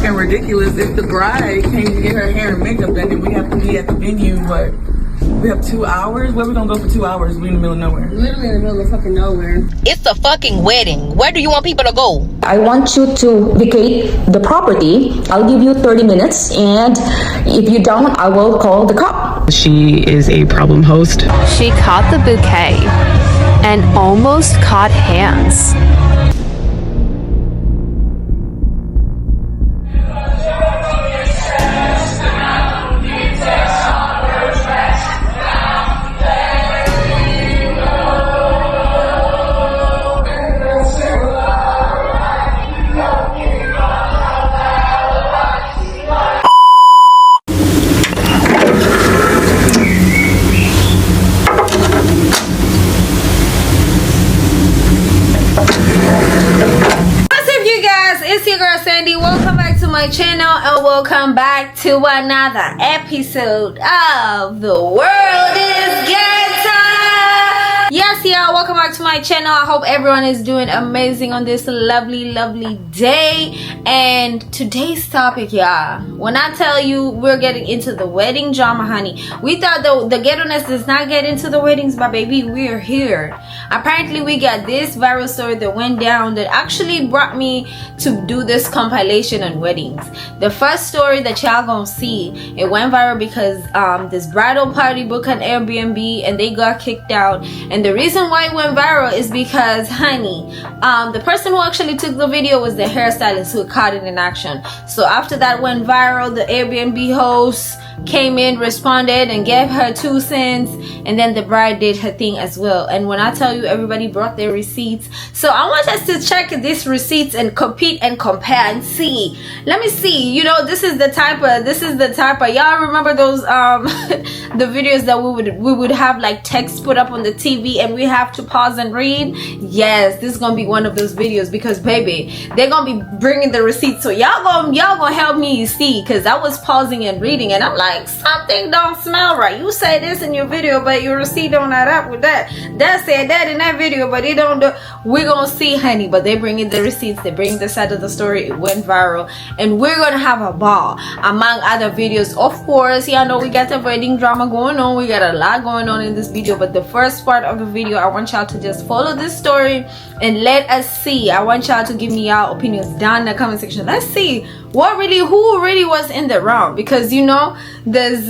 fucking ridiculous. If the bride came to get her hair and makeup done, then we have to be at the venue, but we have 2 hours? Where we gonna go for 2 hours? We in the middle of nowhere. Literally in the middle of fucking nowhere. It's a fucking wedding. Where do you want people to go? I want you to vacate the property. I'll give you 30 minutes, and if you don't, I will call the cop. She is a problem host. She caught the bouquet and almost caught hands. Welcome back to my channel and welcome back to another episode of The World is Ghetto. Yes, y'all, welcome back to my channel. I hope everyone is doing amazing on this lovely day. And today's topic, y'all, when I tell you we're getting into the wedding drama, honey, we thought the ghetto-ness does not get into the weddings, but baby, we're here. Apparently we got this viral story that went down that actually brought me to do this compilation on weddings. The first story that y'all gonna see, it went viral because this bridal party booked an Airbnb and they got kicked out. And the reason why it went viral is because, honey, the person who actually took the video was the hairstylist who caught it in action. So after that went viral, the Airbnb host came in, responded, and gave her 2 cents, and then the bride did her thing as well. And when I tell you, everybody brought their receipts. So I want us to check these receipts and compete and compare and see. Let me see. You know, this is the type of y'all remember those the videos that we would have like text put up on the TV and we have to pause and read. Yes, this is gonna be one of those videos because baby, they're gonna be bringing the receipts. So y'all gonna help me see, because I was pausing and reading and I'm like, something don't smell right. You say this in your video, but your receipt don't add up with that. That said that in that video, but it don't do. We're gonna see, honey. But they bring in the receipts, they bring the side of the story. It went viral, and we're gonna have a ball among other videos. Of course, y'all know we got the wedding drama going on. We got a lot going on in this video, but the first part of the video, I want y'all to just follow this story and let us see. I want y'all to give me y'all opinions down in the comment section. Let's see who really was in the wrong, because you know there's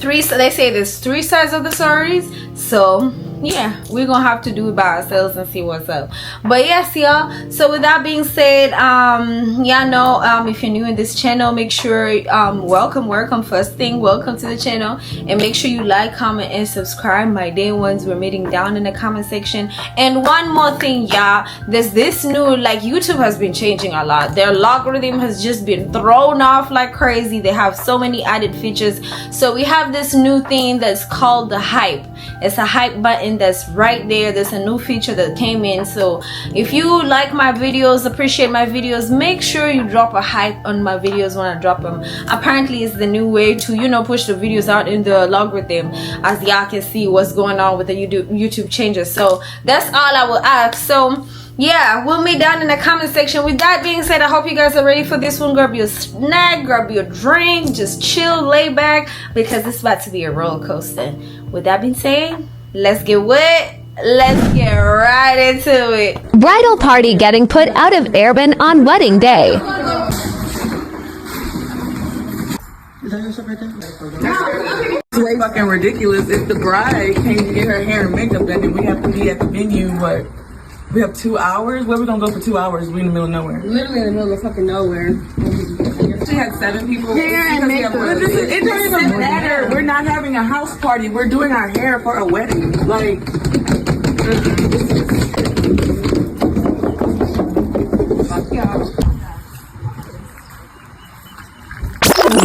they say there's 3 sides of the stories. So yeah, we're gonna have to do it by ourselves and see what's up. But yes, y'all, so with that being said, y'all know, if you're new in this channel, make sure welcome first thing, welcome to the channel, and make sure you like, comment, and subscribe. My day ones were meeting down in the comment section. And one more thing, y'all, there's this new, like, YouTube has been changing a lot. Their logarithm has just been thrown off like crazy. They have so many added features. So we have this new thing that's called the hype. It's a hype button that's right there. There's a new feature that came in. So if you like my videos, appreciate my videos, make sure you drop a hype on my videos when I drop them. Apparently it's the new way to, you know, push the videos out in the logarithm, as y'all can see what's going on with the YouTube changes. So that's all I will ask. So yeah, we'll meet down in the comment section. With that being said, I hope you guys are ready for this one. Grab your snack, grab your drink, just chill, lay back, because it's about to be a roller coaster. With that being said, let's get wet. Let's get right into it. Bridal party getting put out of Airbnb on wedding day. Is that your stuff right there? It's way fucking ridiculous. If the bride came to get her hair and makeup done, then we have to be at the venue, but we have 2 hours? Where we gonna go for 2 hours? We in the middle of nowhere. Literally in the middle of fucking nowhere. She had 7 people here and makeup. It doesn't even matter. We're not having a house party. We're doing our hair for a wedding. Like, fuck y'all.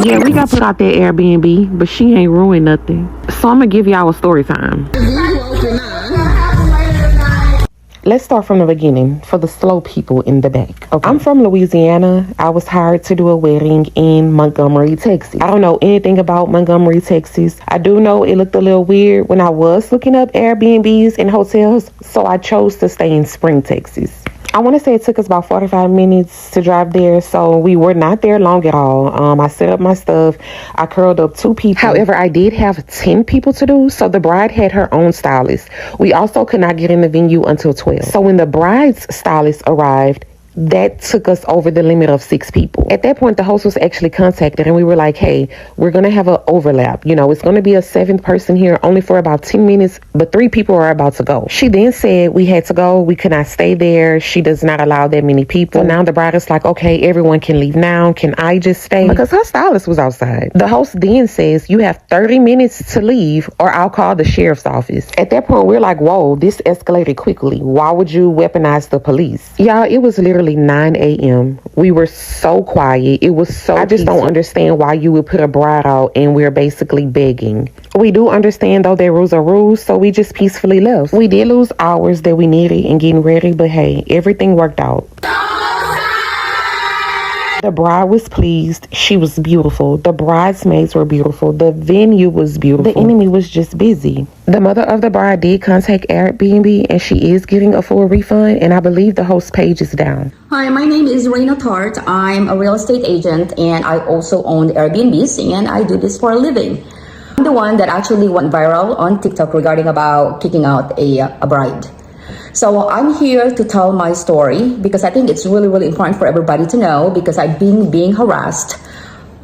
Yeah, we got put out that Airbnb, but she ain't ruined nothing. So I'm gonna give y'all a story time. Let's start from the beginning for the slow people in the back. Okay. I'm from Louisiana. I was hired to do a wedding in Montgomery, Texas. I don't know anything about Montgomery, Texas. I do know it looked a little weird when I was looking up Airbnbs and hotels, so I chose to stay in Spring, Texas. I want to say it took us about 45 minutes to drive there, so we were not there long at all. I set up my stuff. I curled up 2 people. However, I did have 10 people to do, so the bride had her own stylist. We also could not get in the venue until 12. So when the bride's stylist arrived, that took us over the limit of 6 people. At that point, the host was actually contacted and we were like, hey, we're going to have an overlap. You know, it's going to be a 7th person here only for about 10 minutes, but 3 people are about to go. She then said we had to go. We could not stay there. She does not allow that many people. So now the bride is like, okay, everyone can leave now. Can I just stay? Because her stylist was outside. The host then says you have 30 minutes to leave or I'll call the sheriff's office. At that point, we're like, whoa, this escalated quickly. Why would you weaponize the police? Y'all, it was literally 9 a.m. We were so quiet. It was so I just don't understand why you would put a bride out and we're basically begging. We do understand though that rules are rules, so we just peacefully left. We did lose hours that we needed in getting ready, but hey, everything worked out. The bride was pleased. She was beautiful. The bridesmaids were beautiful. The venue was beautiful. The enemy was just busy. The mother of the bride did contact Airbnb and she is getting a full refund, and I believe the host page is down. Hi, my name is Reina Tart. I'm a real estate agent and I also own Airbnbs and I do this for a living. I'm the one that actually went viral on TikTok regarding about kicking out a bride. So I'm here to tell my story because I think it's really, really important for everybody to know, because I've been being harassed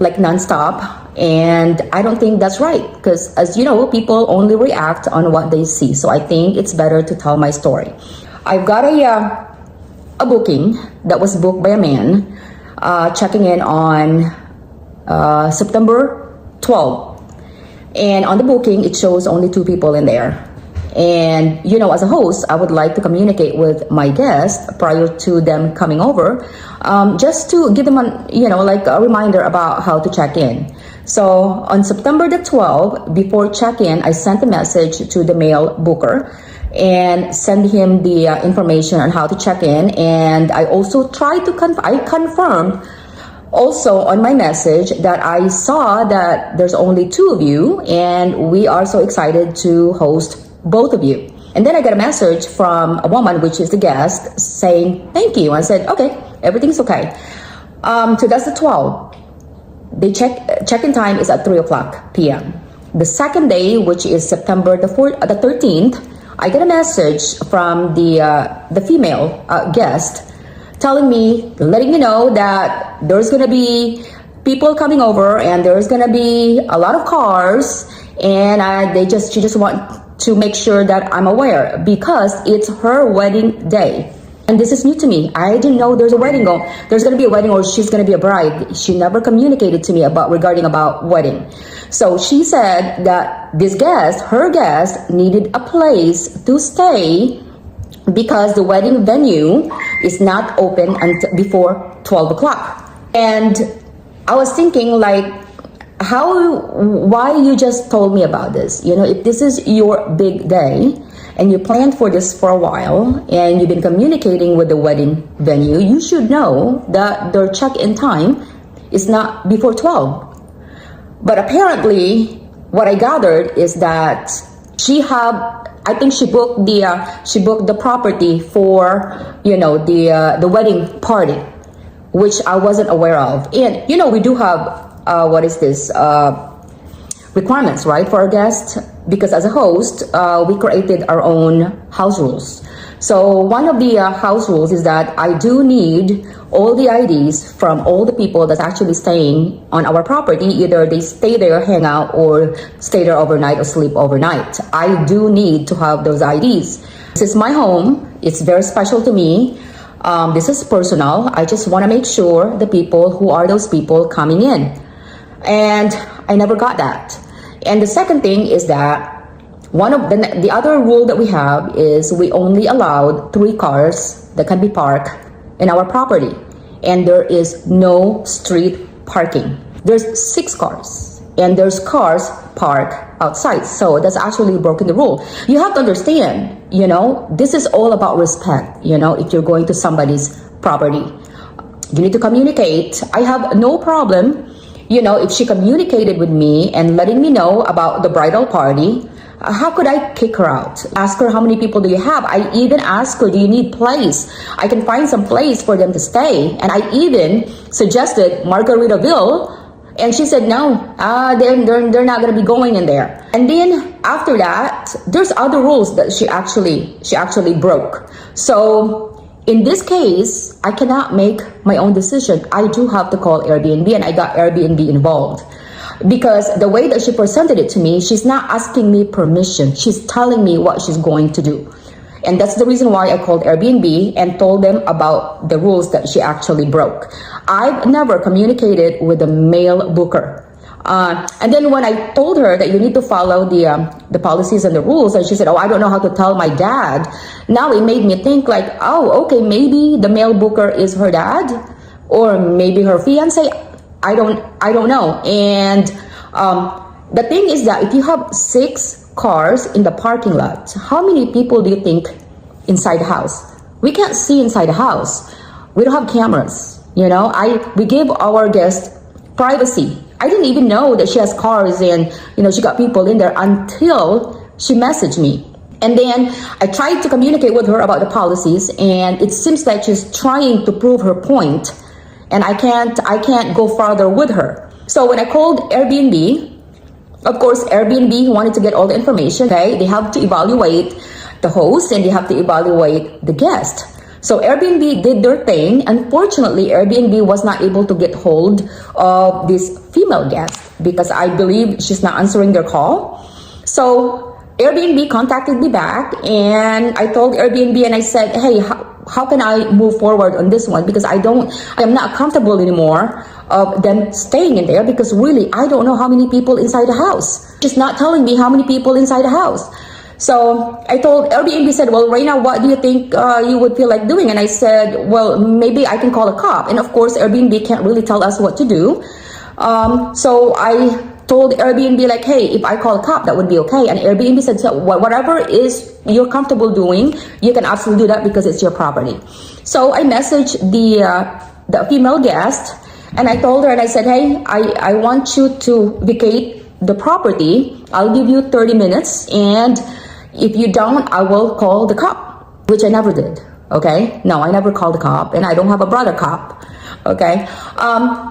like nonstop, and I don't think that's right because, as you know, people only react on what they see. So I think it's better to tell my story. I've got a booking that was booked by a man checking in on September 12th, and on the booking it shows only 2 people in there. And, you know, as a host, I would like to communicate with my guests prior to them coming over, just to give them, a reminder about how to check in. So on September the 12th, before check-in, I sent a message to the male booker and send him the information on how to check in. And I also tried to confirmed also on my message that I saw that there's only 2 of you and we are so excited to host both of you. And then I got a message from a woman, which is the guest, saying thank you. I said, okay, everything's okay. So that's the 12th. The check-in time is at 3 o'clock p.m. The second day, which is September the 13th, I get a message from the female guest telling me, letting me know that there's gonna be people coming over and there's gonna be a lot of cars, and she just want to make sure that I'm aware because it's her wedding day. And this is new to me. I didn't know there's going to be a wedding or she's going to be a bride. She never communicated to me regarding about wedding. So she said that her guest needed a place to stay because the wedding venue is not open until before 12 o'clock. And I was thinking like, why you just told me about this? You know, if this is your big day and you planned for this for a while and you've been communicating with the wedding venue, you should know that their check-in time is not before 12. But apparently what I gathered is that she booked the property for, the wedding party, which I wasn't aware of. And, we do have requirements, right, for our guests, because as a host, we created our own house rules. So one of the house rules is that I do need all the IDs from all the people that's actually staying on our property. Either they stay there, hang out, or stay there overnight or sleep overnight. I do need to have those IDs. This is my home. It's very special to me. This is personal. I just want to make sure who are those people coming in. And I never got that. And the second thing is that one of the other rule that we have is we only allowed 3 cars that can be parked in our property, and there is no street parking. There's 6 cars and there's cars parked outside. So that's actually broken the rule. You have to understand, this is all about respect. If you're going to somebody's property, you need to communicate. I have no problem if she communicated with me and letting me know about the bridal party, how could I kick her out? Ask her, how many people do you have? I even asked her, do you need place? I can find some place for them to stay. And I even suggested Margaritaville. And she said, no, they're not going to be going in there. And then after that, there's other rules that she actually broke. So in this case, I cannot make my own decision. I do have to call Airbnb, and I got Airbnb involved. Because the way that she presented it to me, she's not asking me permission. She's telling me what she's going to do. And that's the reason why I called Airbnb and told them about the rules that she actually broke. I've never communicated with a male booker. And then when I told her that you need to follow the policies and the rules, and she said, oh, I don't know how to tell my dad. Now it made me think like, oh, okay, maybe the male booker is her dad, or maybe her fiance. I don't know. And the thing is that if you have 6 cars in the parking lot, how many people do you think inside the house? We can't see inside the house. We don't have cameras. We give our guests privacy. I didn't even know that she has cars and she got people in there until she messaged me. And then I tried to communicate with her about the policies, and it seems like she's trying to prove her point, and I can't go farther with her. So when I called Airbnb, of course, Airbnb wanted to get all the information. Okay, they have to evaluate the host and they have to evaluate the guest. So Airbnb did their thing. Unfortunately, Airbnb was not able to get hold of this female guest because I believe she's not answering their call. So Airbnb contacted me back, and I told Airbnb and I said, hey, how can I move forward on this one? Because I am not comfortable anymore of them staying in there, because really, I don't know how many people inside the house. She's not telling me how many people inside the house. So I told Airbnb, said, well, right now, what do you think you would feel like doing? And I said, well, maybe I can call a cop. And of course, Airbnb can't really tell us what to do. So I told Airbnb like, hey, if I call a cop, that would be okay. And Airbnb said, so whatever is you're comfortable doing, you can absolutely do that because it's your property. So I messaged the female guest, and I told her, and I said, hey, I want you to vacate the property. I'll give you 30 minutes. And if you don't, I will call the cop, which I never did. Okay. No, I never called the cop, and I don't have a brother cop. Okay.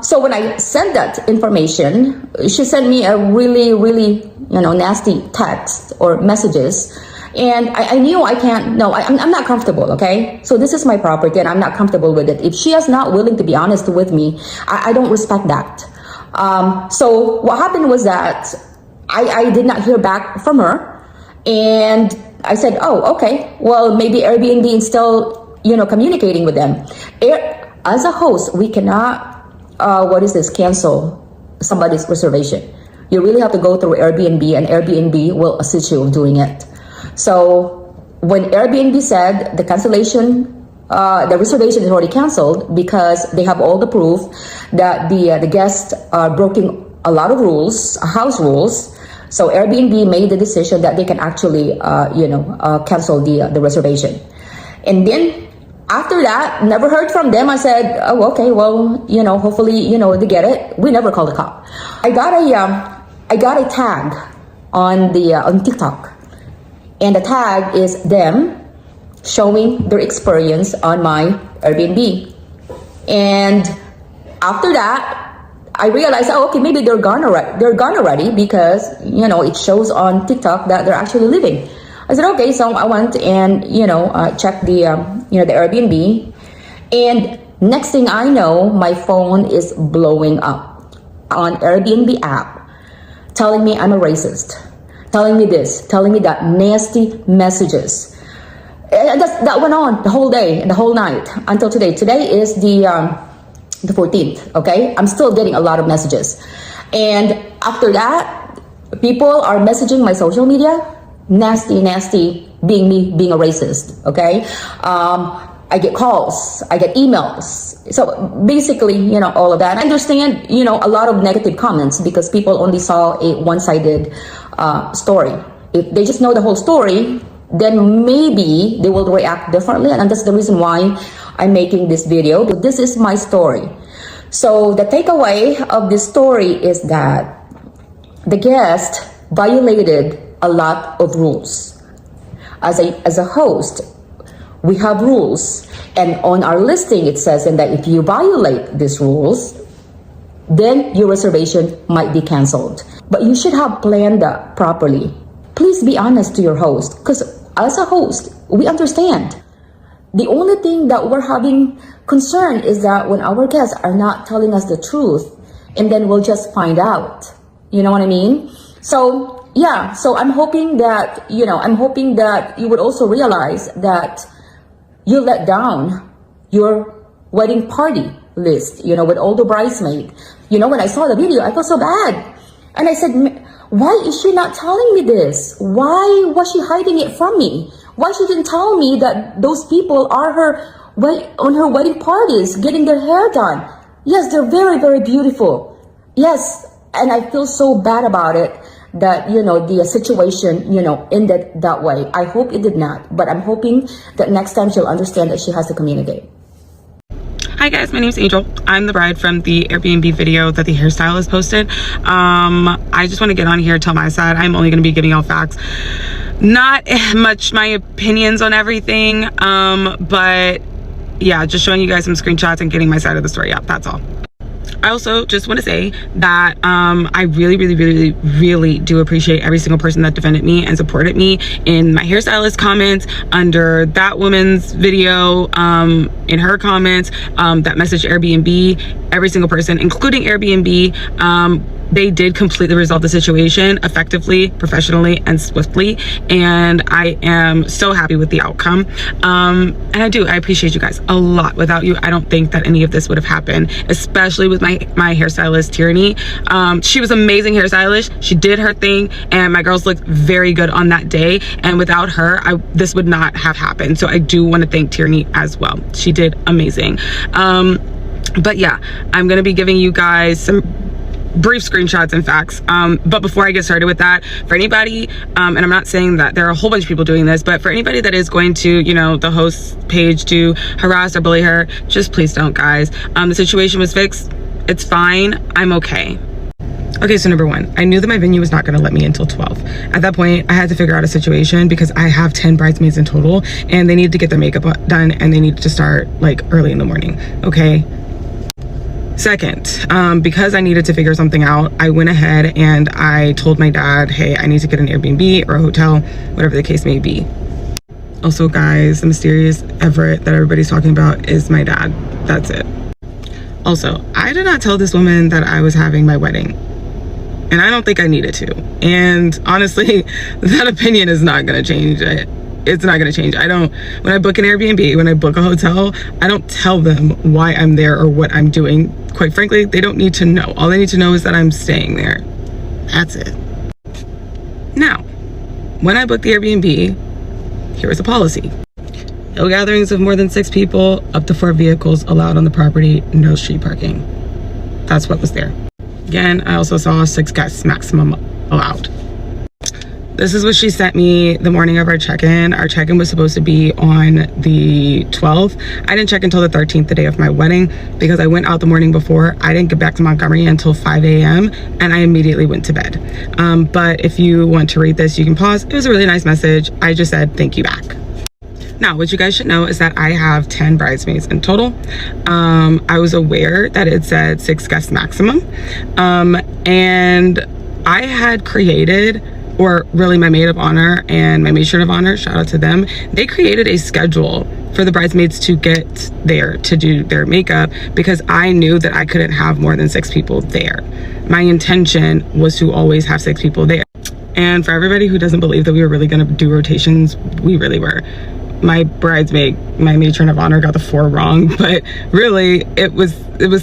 So when I sent that information, she sent me a really, really, nasty text or messages. And I knew I can't, no, I'm not comfortable, okay? So this is my property and I'm not comfortable with it. If she is not willing to be honest with me, I don't respect that. So what happened was that I did not hear back from her. And I said, oh, okay, well, maybe Airbnb is still, communicating with them. As a host, we cannot, cancel somebody's reservation. You really have to go through Airbnb, and Airbnb will assist you in doing it. So when Airbnb said the cancellation, the reservation is already canceled because they have all the proof that the guests are breaking a lot of rules, house rules. So Airbnb made the decision that they can actually, cancel the reservation. And then after that, never heard from them. I said, oh, okay, well, hopefully, they get it. We never called a cop. I got a tag on TikTok. And the tag is them showing their experience on my Airbnb. And after that, I realized, oh, okay, maybe they're gone already because, it shows on TikTok that they're actually living. I said, okay, so I went and, checked the Airbnb. And next thing I know, my phone is blowing up on Airbnb app, telling me I'm a racist. Telling me this, telling me that, nasty messages. And that went on the whole day and the whole night until today. Today is the 14th, okay? I'm still getting a lot of messages. And after that, people are messaging my social media, nasty, being a racist, okay? I get calls, I get emails. So basically, all of that. I understand, a lot of negative comments because people only saw a one-sided story. If they just know the whole story, then maybe they will react differently. And that's the reason why I'm making this video. But this is my story. So the takeaway of this story is that the guest violated a lot of rules. As a host, we have rules, and on our listing it says that if you violate these rules, then your reservation might be canceled. But you should have planned that properly. Please be honest to your host, because as a host, we understand. The only thing that we're having concern is that when our guests are not telling us the truth, and then we'll just find out. You know what I mean? So yeah, so I'm hoping that, you would also realize that you let down your wedding party list, with all the bridesmaids. When I saw the video, I felt so bad. And I said, why is she not telling me this? Why was she hiding it from me? Why she didn't tell me that those people are on her wedding parties, getting their hair done? Yes, they're very, very beautiful. Yes, and I feel so bad about it that, the situation, ended that way. I hope it did not, but I'm hoping that next time she'll understand that she has to communicate. Hi guys, my name is Angel. I'm the bride from the Airbnb video that the hairstylist posted. I just want to get on here and tell my side. I'm only going to be giving y'all facts. Not much my opinions on everything, but yeah, just showing you guys some screenshots and getting my side of the story out. That's all. I also just want to say that I really, really, really, really do appreciate every single person that defended me and supported me in my hairstylist comments, under that woman's video, in her comments, that messaged Airbnb, every single person, including Airbnb. They did completely resolve the situation effectively, professionally, and swiftly, and I am so happy with the outcome. And I appreciate you guys a lot. Without you, I don't think that any of this would have happened, especially with my hairstylist, Tierney. She was amazing hairstylist. She did her thing, and my girls looked very good on that day, and without her, this would not have happened. So I do want to thank Tierney as well. She did amazing. But yeah, I'm gonna be giving you guys some brief screenshots and facts, but before I get started with that, for anybody, and I'm not saying that there are a whole bunch of people doing this, but for anybody that is going to, the host page to harass or bully her, just please don't, guys. The situation was fixed. It's fine. I'm okay. Okay, so number one, I knew that my venue was not going to let me until 12. At that point, I had to figure out a situation because I have 10 bridesmaids in total, and they needed to get their makeup done, and they needed to start like early in the morning. Okay. Second, because I needed to figure something out, I went ahead and I told my dad, hey, I need to get an Airbnb or a hotel, whatever the case may be. Also, guys, the mysterious Everett that everybody's talking about is my dad. That's it. Also, I did not tell this woman that I was having my wedding, and I don't think I needed to. And honestly, that opinion is not going to change. It's not going to change. When I book an Airbnb, when I book a hotel, I don't tell them why I'm there or what I'm doing. Quite frankly, they don't need to know. All they need to know is that I'm staying there. That's it. Now, when I book the Airbnb, here is a policy. No gatherings of more than 6 people, up to 4 vehicles allowed on the property, no street parking. That's what was there. Again, I also saw 6 guests maximum allowed. This is what she sent me the morning of our check-in. Our check-in was supposed to be on the 12th. I didn't check until the 13th, the day of my wedding, because I went out the morning before. I didn't get back to Montgomery until 5 a.m. and I immediately went to bed. But if you want to read this, you can pause. It was a really nice message. I just said thank you back. Now, what you guys should know is that I have 10 bridesmaids in total. I was aware that it said 6 guests maximum. And I had created, or really my maid of honor and my matron of honor, shout out to them, they created a schedule for the bridesmaids to get there to do their makeup, because I knew that I couldn't have more than 6 people there. My intention was to always have 6 people there. And for everybody who doesn't believe that we were really gonna do rotations, we really were. My bridesmaid, my matron of honor, got the 4 wrong, but really it was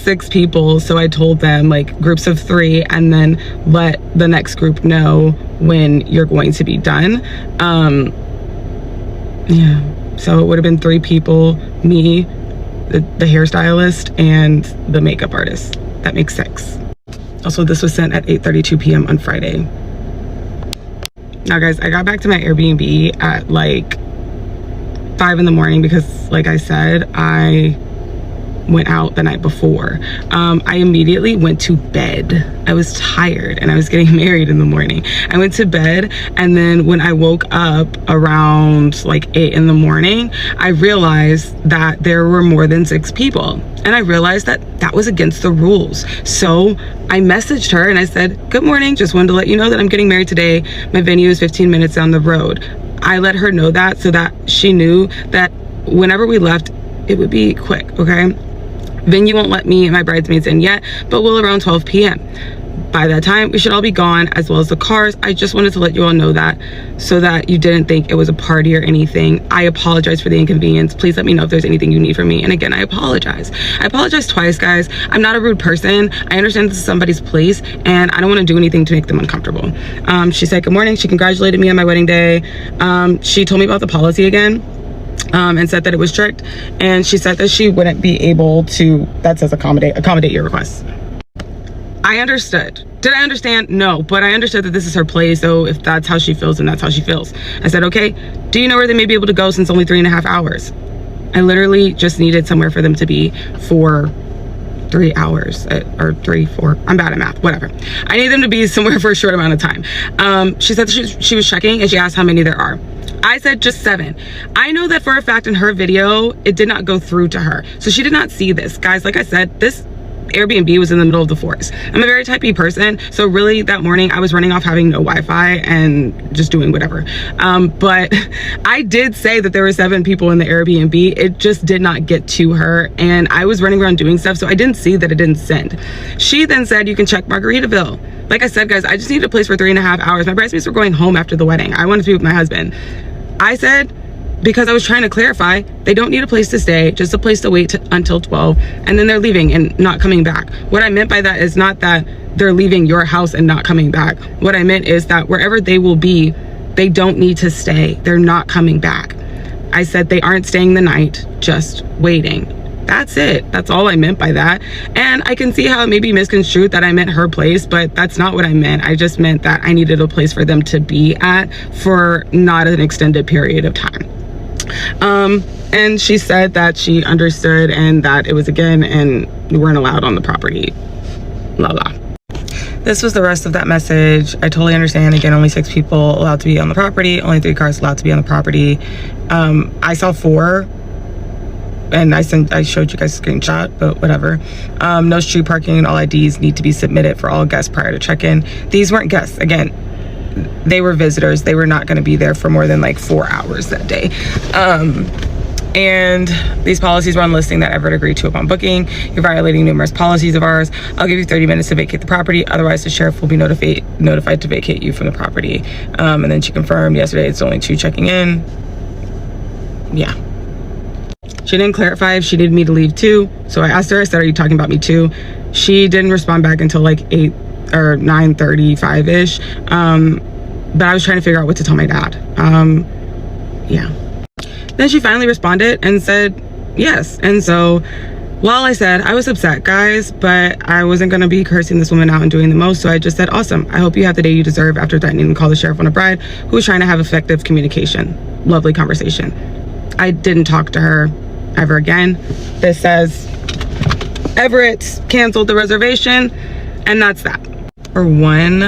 6 people. So I told them like groups of 3, and then let the next group know when you're going to be done. Yeah, so it would have been 3 people, me, the hairstylist, and the makeup artist. That makes 6. Also, this was sent at 8:32 p.m. on Friday. Now guys, I got back to my Airbnb at like 5 in the morning because, like I said, I went out the night before. I immediately went to bed. I was tired and I was getting married in the morning. I went to bed, and then when I woke up around like 8 in the morning, I realized that there were more than 6 people. And I realized that that was against the rules. So I messaged her and I said, "Good morning, just wanted to let you know that I'm getting married today. My venue is 15 minutes down the road." I let her know that so that she knew that whenever we left, it would be quick, okay? Venue won't let me and my bridesmaids in yet, but will around 12 p.m. By that time, we should all be gone, as well as the cars. I just wanted to let you all know that so that you didn't think it was a party or anything. I apologize for the inconvenience. Please let me know if there's anything you need from me. And again, I apologize. I apologize twice, guys. I'm not a rude person. I understand this is somebody's place, and I don't want to do anything to make them uncomfortable. She said good morning. She congratulated me on my wedding day. She told me about the policy again. And said that it was strict, and she said that she wouldn't be able to, that says accommodate your requests. I understood. Did I understand? No, but I understood that this is her place, so if that's how she feels, then that's how she feels. I said, okay, do you know where they may be able to go since only 3.5 hours? I literally just needed somewhere for them to be for 3 hours, or 3, 4, I'm bad at math, whatever. I need them to be somewhere for a short amount of time. She said that she was checking, and she asked how many there are. I said just 7. I know that for a fact in her video, it did not go through to her. So she did not see this. Guys, like I said, this Airbnb was in the middle of the forest. I'm a very type B person, so really that morning I was running off having no Wi-Fi and just doing whatever. But I did say that there were 7 people in the Airbnb. It just did not get to her, and I was running around doing stuff, so I didn't see that it didn't send. She then said, you can check Margaritaville. Like I said, guys, I just needed a place for 3.5 hours. My bridesmaids were going home after the wedding. I wanted to be with my husband. I said, because I was trying to clarify, they don't need a place to stay, just a place to wait until 12, and then they're leaving and not coming back. What I meant by that is not that they're leaving your house and not coming back. What I meant is that wherever they will be, they don't need to stay. They're not coming back. I said they aren't staying the night, just waiting. That's it. That's all I meant by that. And I can see how it may be misconstrued that I meant her place, but that's not what I meant. I just meant that I needed a place for them to be at for not an extended period of time. And she said that she understood and that it was again, and we weren't allowed on the property, blah, blah. This was the rest of that message. I totally understand. Again, only 6 people allowed to be on the property, only 3 cars allowed to be on the property. I saw 4. And I showed you guys a screenshot, but whatever. No street parking, and all IDs need to be submitted for all guests prior to check-in. These weren't guests. Again, they were visitors. They were not going to be there for more than like 4 hours that day. And these policies were on listing that Everett agreed to upon booking. You're violating numerous policies of ours. I'll give you 30 minutes to vacate the property. Otherwise, the sheriff will be notified to vacate you from the property. And then she confirmed yesterday it's only 2 checking in. Yeah. She didn't clarify if she needed me to leave too. So I asked her, I said, are you talking about me too? She didn't respond back until like 8 or 9:35-ish. But I was trying to figure out what to tell my dad. Yeah. Then she finally responded and said yes. And so while I said I was upset, guys, but I wasn't going to be cursing this woman out and doing the most. So I just said, awesome. I hope you have the day you deserve, after threatening to call the sheriff on a bride who was trying to have effective communication. Lovely conversation. I didn't talk to her ever again. This says Everett canceled the reservation, and that's that. For one,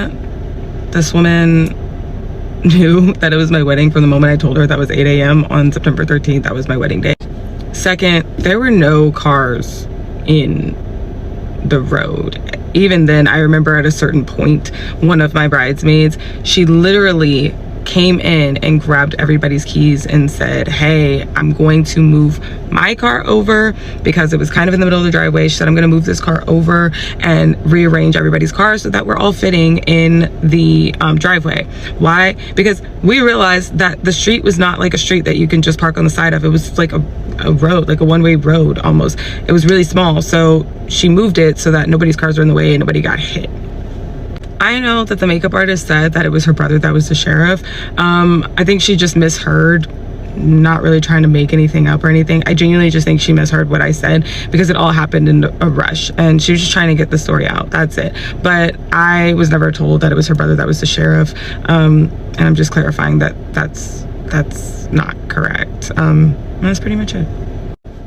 this woman knew that it was my wedding from the moment I told her that was 8 a.m. on September 13th. That was my wedding day. Second, there were no cars in the road. Even then, I remember at a certain point, one of my bridesmaids, she literally came in and grabbed everybody's keys and said, hey, I'm going to move my car over, because it was kind of in the middle of the driveway. She said, I'm going to move this car over and rearrange everybody's cars so that we're all fitting in the driveway. Why? Because we realized that the street was not like a street that you can just park on the side of. It was like a road, like a one-way road almost. It was really small. So she moved it so that nobody's cars were in the way and nobody got hit. I know that the makeup artist said that it was her brother that was the sheriff. I think she just misheard, not really trying to make anything up or anything. I genuinely just think she misheard what I said, because it all happened in a rush and she was just trying to get the story out. That's it. But I was never told that it was her brother that was the sheriff. And I'm just clarifying that that's not correct. That's pretty much it.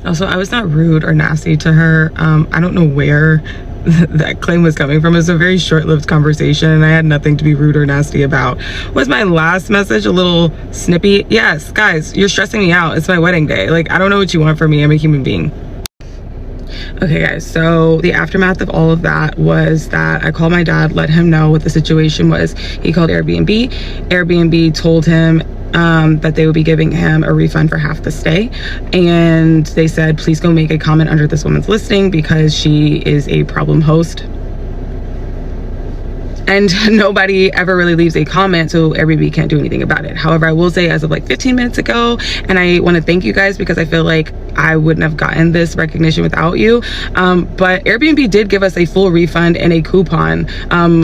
Also, I was not rude or nasty to her. I don't know where that claim was coming from. It was a very short-lived conversation and I had nothing to be rude or nasty about. Was my last message a little snippy? Yes, guys, you're stressing me out. It's my wedding day. Like, I don't know what you want from me. I'm a human being. Okay guys, so the aftermath of all of that was that I called my dad, let him know what the situation was. He called Airbnb. Airbnb told him that they would be giving him a refund for half the stay, and they said please go make a comment under this woman's listing because she is a problem host. And nobody ever really leaves a comment, so Airbnb can't do anything about it. However, I will say as of like 15 minutes ago, and I want to thank you guys because I feel like I wouldn't have gotten this recognition without you. But Airbnb did give us a full refund and a coupon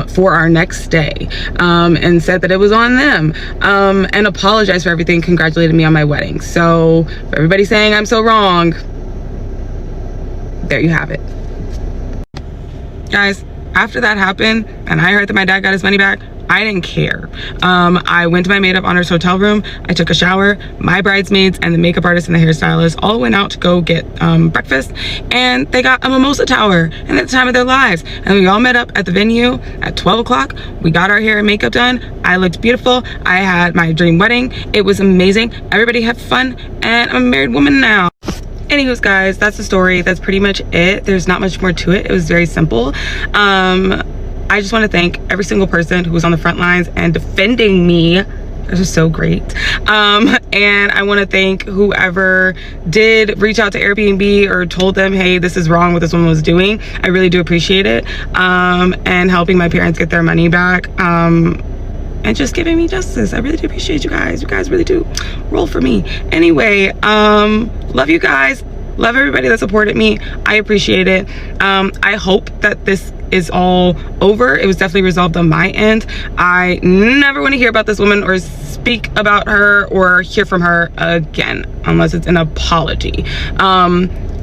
for our next stay, and said that it was on them, and apologized for everything, congratulated me on my wedding. So for everybody saying I'm so wrong, there you have it. Guys, after that happened and I heard that my dad got his money back, I didn't care. I went to my maid of honor's hotel room. I took a shower. My bridesmaids and the makeup artist and the hairstylist all went out to go get breakfast, and they got a mimosa tower and at the time of their lives. And we all met up at the venue at 12 o'clock. We got our hair and makeup done. I looked beautiful. I had my dream wedding. It was amazing. Everybody had fun, and I'm a married woman now. Anyways, guys, that's the story. That's pretty much it. There's not much more to it. It was very simple. I just want to thank every single person who was on the front lines and defending me. This was so great. And I want to thank whoever did reach out to Airbnb or told them, hey, this is wrong what this woman was doing. I really do appreciate it. And helping my parents get their money back. And just giving me justice. I really do appreciate you guys. You guys really do roll for me. Anyway, love you guys. Love everybody that supported me. I appreciate it. I hope that this is all over. It was definitely resolved on my end. I never want to hear about this woman or speak about her or hear from her again, unless it's an apology.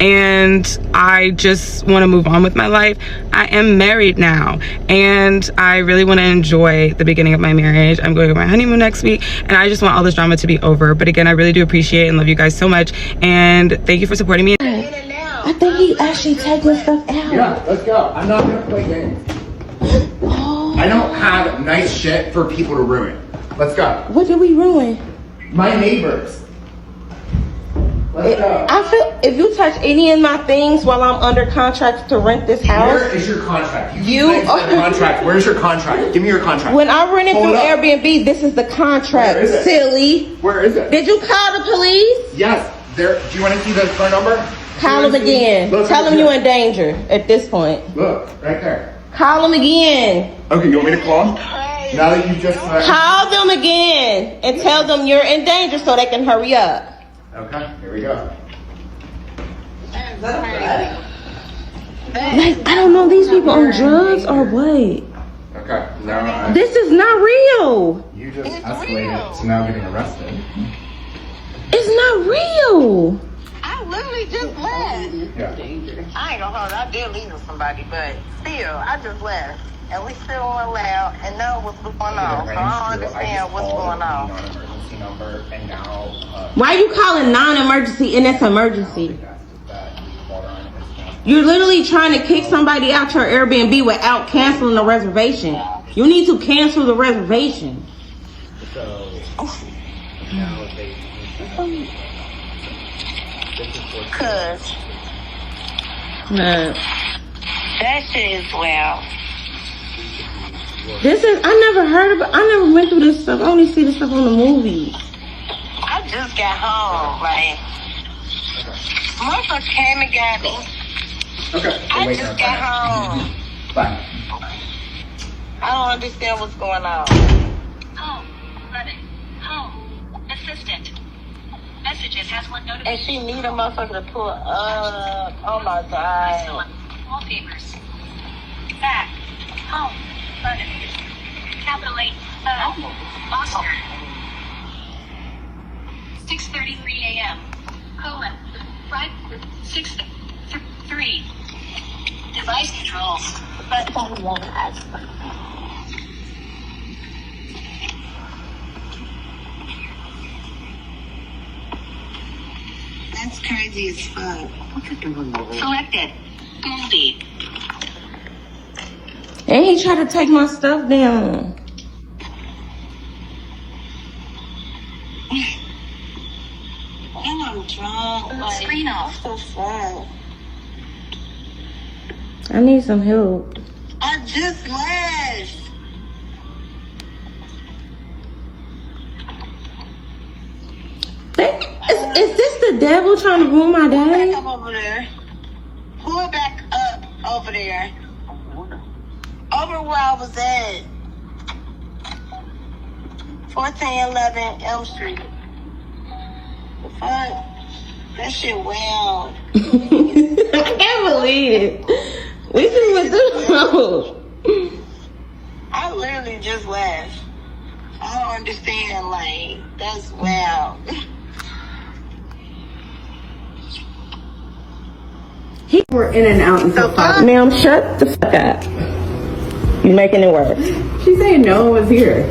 And I just want to move on with my life. I am married now, and I really want to enjoy the beginning of my marriage. I'm going on my honeymoon next week, and I just want all this drama to be over. But again, I really do appreciate and love you guys so much, and thank you for supporting me. I think he actually taking stuff out. Yeah, let's go. I'm not gonna play games. I don't have nice shit for people to ruin. Let's go. What did we ruin? My neighbors. Let's go. I feel if you touch any of my things while I'm under contract to rent this house. Where is your contract? You are contract. Where's your contract? Give me your contract. When I rented through Airbnb, this is the contract. Where is it? Silly. Where is it? Did you call the police? Yes. There. Do you want to see the phone number? Call them again. Tell them you're in danger at this point. Look, right there. Call them again. Okay, you want me to call them? Now that you just call them again and tell them you're in danger so they can hurry up. Okay, here we go. Like, I don't know, these people on drugs or what? Okay, now this is not real. You just escalated to now getting arrested. It's not real. I literally just left. Yeah. I ain't gonna hold it. I did leave with somebody, but still, I just left. And we still weren't allowed and know what's going on. So I don't understand what's going on. Non-emergency number, and now, why are you calling non-emergency and it's emergency? You're literally trying to kick somebody out your Airbnb without canceling the reservation. You need to cancel the reservation. So now they Cause that shit is wild. This is, I never heard of it. I never went through this stuff. I only see this stuff on the movies. I just got home, like, motherfuckers came and got me. Okay. I just got home. Bye. I don't understand what's going on. Home, 11, home, assistant. Messages has one notification. And she need a motherfucker to pull up. Oh my God. Wallpapers. Back, home, button. Capital A, Oscar. 6:33 a.m. Colon, right, 6, 3. Device controls. But That's crazy as fuck. Selected. Goldie. And he tried to take my stuff down. And I'm drunk. Like, screen off. So sad. I need some help. I just left. Is this the devil trying to ruin my day? Pull back up over there. Pull it back up over there. Over where I was at. 1411 Elm Street. The fuck? That shit wild. I can't believe it. We just went through the road. I literally just left. I don't understand, like, that's wild. We're in and out until 5. Ma'am, shut the fuck up. You're making it worse. She said no one was here.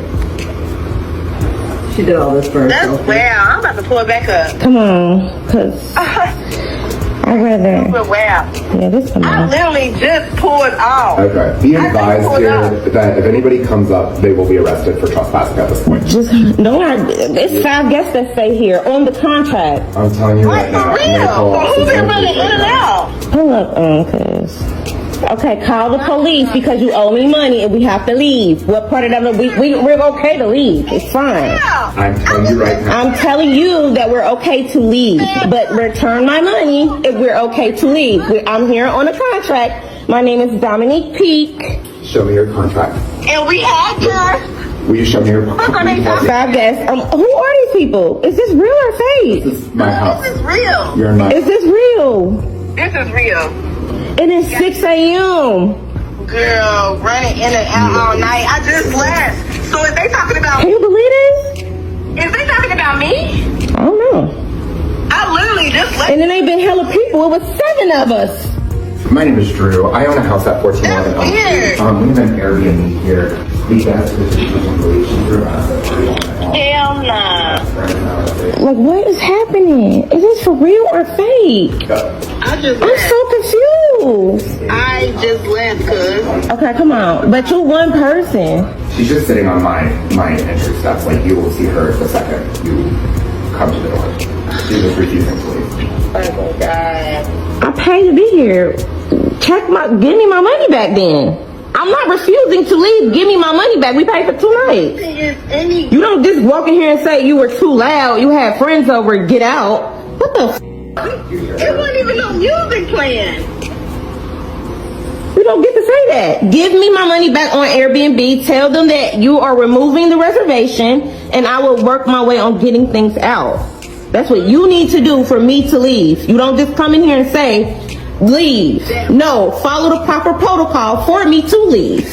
She did all this first. That's wild. I'm about to pull it back up. Come on, cause I'd rather. Wow. Yeah, this come I on. literally just pulled off. Okay. Be advised here that if anybody comes up, they will be arrested for trespassing at this point. Just don't. It's 5 guests that stay here on the contract. I'm telling you right now. For real? Who's been running in and out? Hold up, cause. Okay, call the police because you owe me money and we have to leave. What part of that? We're okay to leave. It's fine. I'm telling you right now. I'm telling you that we're okay to leave, but return my money if we're okay to leave. I'm here on a contract. My name is Dominique Peak. Show me your contract. And we had your. Will you show me your contract? 5 guests. Who are these people? Is this real or fake? This is my house. This is real. You're not. Is this real? This is real. It is 6 a.m. Girl, running in and out all night. I just left. So is they talking about Can you believe this? Is they talking about me? I don't know. I literally just left. And then ain't been hella people. It was 7 of us. My name is Drew. I own a house at 1411 Elm Street. We have an Airbnb here. We asked for the information through us. Hell nah. Like, what is happening? Is this for real or fake? I just I'm left. so confused. I just left, cuz. Okay, come on. But you're one person. She's just sitting on my entry steps. Like, you will see her the second you come to the door. She was refusing to leave. Oh my god. I paid to be here. Give me my money back then. I'm not refusing to leave. Give me my money back. We paid for 2 nights. You don't just walk in here and say you were too loud. You had friends over. Get out. What the f? It wasn't even no music playing. You don't get to say that. Give me my money back on Airbnb. Tell them that you are removing the reservation and I will work my way on getting things out. That's what you need to do for me to leave. You don't just come in here and say, leave. No, follow the proper protocol for me to leave.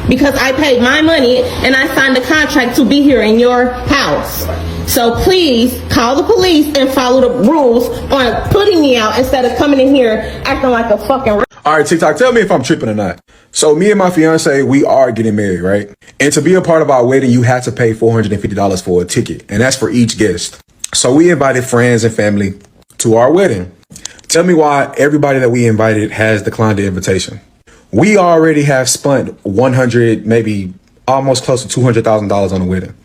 Because I paid my money and I signed a contract to be here in your house. So please call the police and follow the rules on putting me out instead of coming in here acting like a fucking... All right, TikTok, tell me if I'm tripping or not. So me and my fiance, we are getting married, right? And to be a part of our wedding, you had to pay $450 for a ticket. And that's for each guest. So we invited friends and family to our wedding. Tell me why everybody that we invited has declined the invitation. We already have spent 100, maybe almost close to $200,000 on the wedding.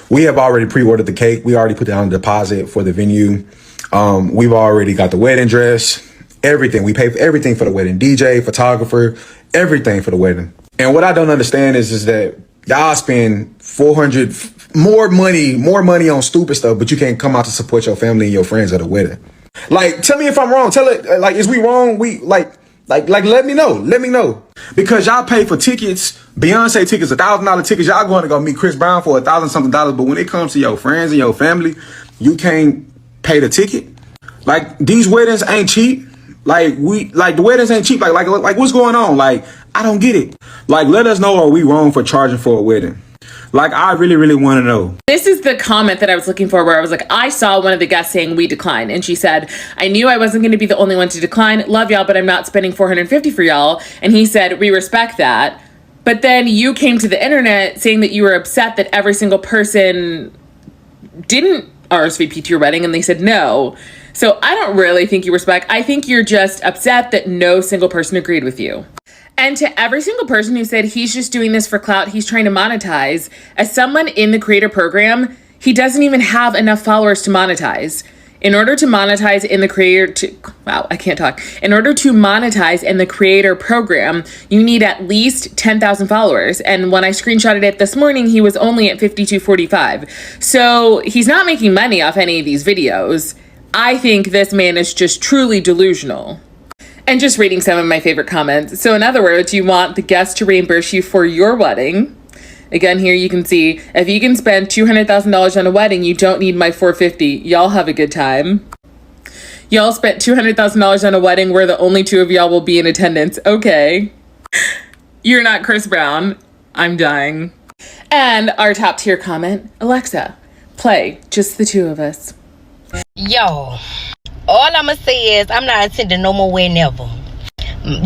We have already pre-ordered the cake. We already put down a deposit for the venue. We've already got the wedding dress, everything. We paid for everything for the wedding. DJ, photographer, everything for the wedding. And what I don't understand is that y'all spend more money on stupid stuff, but you can't come out to support your family and your friends at a wedding. Like, tell me if I'm wrong. Tell it, like, is we wrong? Let me know. Because y'all pay for tickets, Beyonce tickets, $1,000 tickets. Y'all going to go meet Chris Brown for $1,000 something. But when it comes to your friends and your family, you can't pay the ticket. Like, these weddings ain't cheap. The weddings ain't cheap. Like what's going on? Like, I don't get it. Like, let us know, are we wrong for charging for a wedding? Like, I really, really want to know. This is the comment that I was looking for, where I was like, I saw one of the guests saying we decline. And she said, I knew I wasn't going to be the only one to decline. Love y'all, but I'm not spending $450 for y'all. And he said, we respect that. But then you came to the internet saying that you were upset that every single person didn't RSVP to your wedding. And they said no. So I don't really think you respect. I think you're just upset that no single person agreed with you. And to every single person who said he's just doing this for clout, he's trying to monetize, as someone in the creator program, he doesn't even have enough followers to monetize. In order to monetize in the In order to monetize in the creator program, you need at least 10,000 followers. And when I screenshotted it this morning, he was only at 5245. So he's not making money off any of these videos. I think this man is just truly delusional. And just reading some of my favorite comments. So in other words, you want the guest to reimburse you for your wedding. Again, here you can see, if you can spend $200,000 on a wedding, you don't need my $450. Y'all have a good time. Y'all spent $200,000 on a wedding where the only two of y'all will be in attendance. Okay. You're not Chris Brown. I'm dying. And our top tier comment, Alexa, play just the two of us. Yo, all I'ma say is I'm not attending no more wedding ever.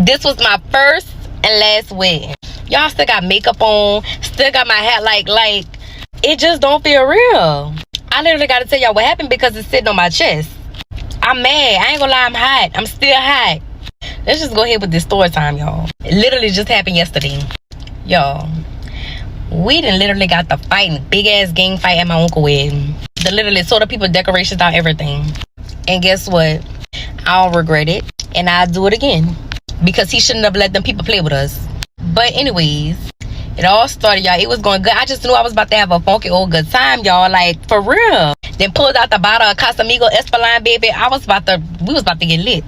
This was my first and last wedding. Y'all still got makeup on, still got my hat like it just don't feel real. I literally gotta tell y'all what happened because it's sitting on my chest. I'm mad. I ain't gonna lie, I'm hot. I'm still hot. Let's just go ahead with this story time, y'all. It literally just happened yesterday. Y'all, we done literally got the fighting, big ass gang fight at my uncle's wedding. They literally sold the people decorations out, everything. And guess what? I don't regret it. And I'll do it again. Because he shouldn't have let them people play with us. But anyways, it all started, y'all. It was going good. I just knew I was about to have a funky old good time, y'all. Like, for real. Then pulled out the bottle of Casamigo Espolòn, baby. We was about to get lit.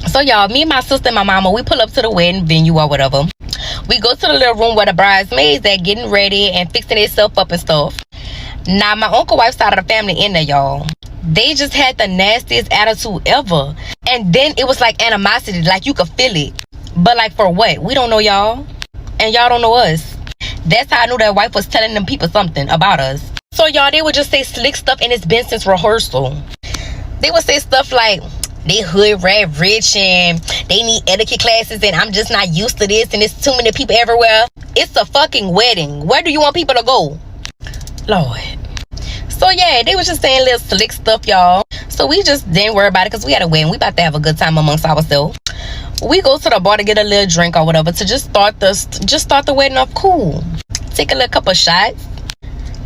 So, y'all, me and my sister and my mama, we pull up to the wedding venue or whatever. We go to the little room where the bridesmaids are getting ready and fixing themselves up and stuff. Now, my uncle's wife side of the family in there, y'all. They just had the nastiest attitude ever. And then it was like animosity. Like, you could feel it. But like, for what? We don't know y'all. And y'all don't know us. That's how I knew that wife was telling them people something about us. So y'all, they would just say slick stuff, and it's been since rehearsal. They would say stuff like, they hood rat rich and they need etiquette classes and I'm just not used to this and it's too many people everywhere. It's a fucking wedding. Where do you want people to go? Lord. So yeah, they was just saying little slick stuff, y'all. So we just didn't worry about it because we had a wedding. We about to have a good time amongst ourselves. We go to the bar to get a little drink or whatever to just start the wedding off cool. Take a little couple shots.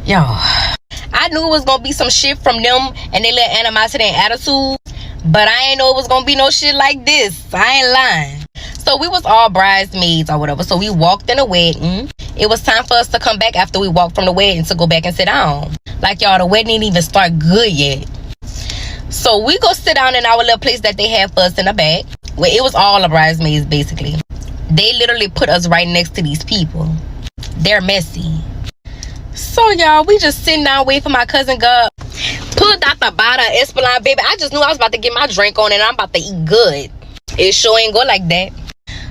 Y'all, I knew it was gonna be some shit from them and their little animosity and attitude, but I ain't know it was gonna be no shit like this. I ain't lying. So we was all bridesmaids or whatever. So we walked in the wedding. It was time for us to come back after we walked from the wedding to go back and sit down. Like, y'all, the wedding didn't even start good yet. So we go sit down in our little place that they had for us in the back. Where it was all the bridesmaids, basically. They literally put us right next to these people. They're messy. So, y'all, we just sitting down waiting for my cousin girl. Pulled out the bottle of Espolòn, baby. I just knew I was about to get my drink on and I'm about to eat good. It sure ain't go like that.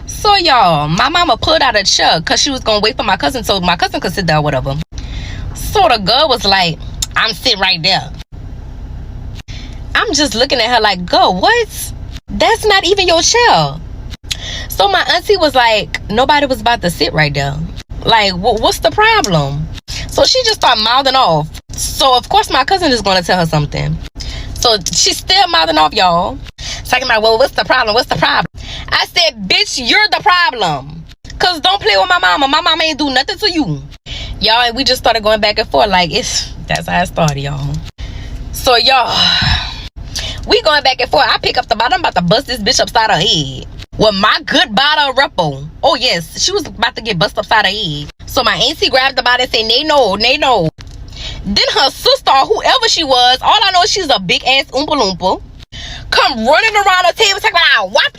So, y'all, my mama pulled out a chug because she was going to wait for my cousin so my cousin could sit there or whatever. So the girl was like, I'm sitting right there. I'm just looking at her like, girl, what? That's not even your chair. So my auntie was like, nobody was about to sit right there. Like, what's the problem? So she just started mouthing off. So of course my cousin is going to tell her something. So she's still mouthing off, y'all. Talking about, well, what's the problem? What's the problem? I said, bitch, you're the problem. Because don't play with my mama. My mama ain't do nothing to you. Y'all, and we just started going back and forth. Like, that's how it started, y'all. So, y'all, we going back and forth. I pick up the bottle. I'm about to bust this bitch upside her head. With my good bottle of Repo. Oh, yes. She was about to get busted upside her head. So, my auntie grabbed the bottle and said, nay, no. Then her sister, or whoever she was, all I know is she's a big-ass Oompa Loompa, come running around the table talking about, whop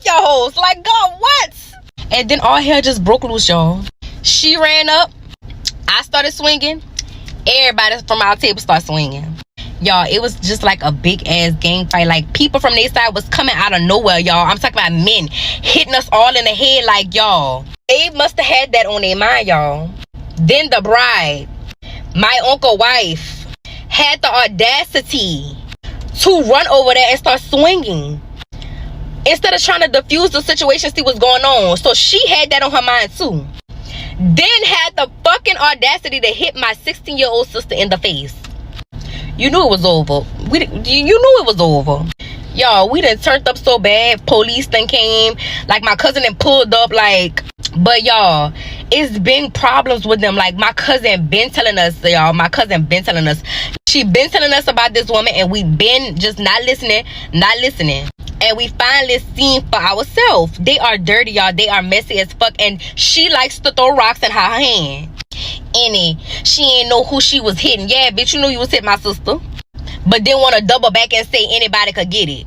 y'all hoes. Like, God, what? And then all hell just broke loose, y'all. She ran up. I started swinging. Everybody from our table started swinging. Y'all, it was just like a big-ass gang fight. Like, people from their side was coming out of nowhere, y'all. I'm talking about men hitting us all in the head like, y'all. They must have had that on their mind, y'all. Then the bride, my uncle's wife, had the audacity to run over there and start swinging instead of trying to diffuse the situation, see what's going on. So she had that on her mind too. Then had the fucking audacity to hit my 16-year-old sister in the face. You knew it was over. You knew it was over. Y'all, we done turned up so bad. Police then came. Like, my cousin then pulled up, like... But, y'all, it's been problems with them. Like, my cousin been telling us, y'all. My cousin been telling us. She been telling us about this woman, and we been just not listening. And we finally seen for ourselves. They are dirty, y'all. They are messy as fuck. And she likes to throw rocks in her hand. And she ain't know who she was hitting. Yeah, bitch, you knew you was hitting my sister. But didn't want to double back and say anybody could get it.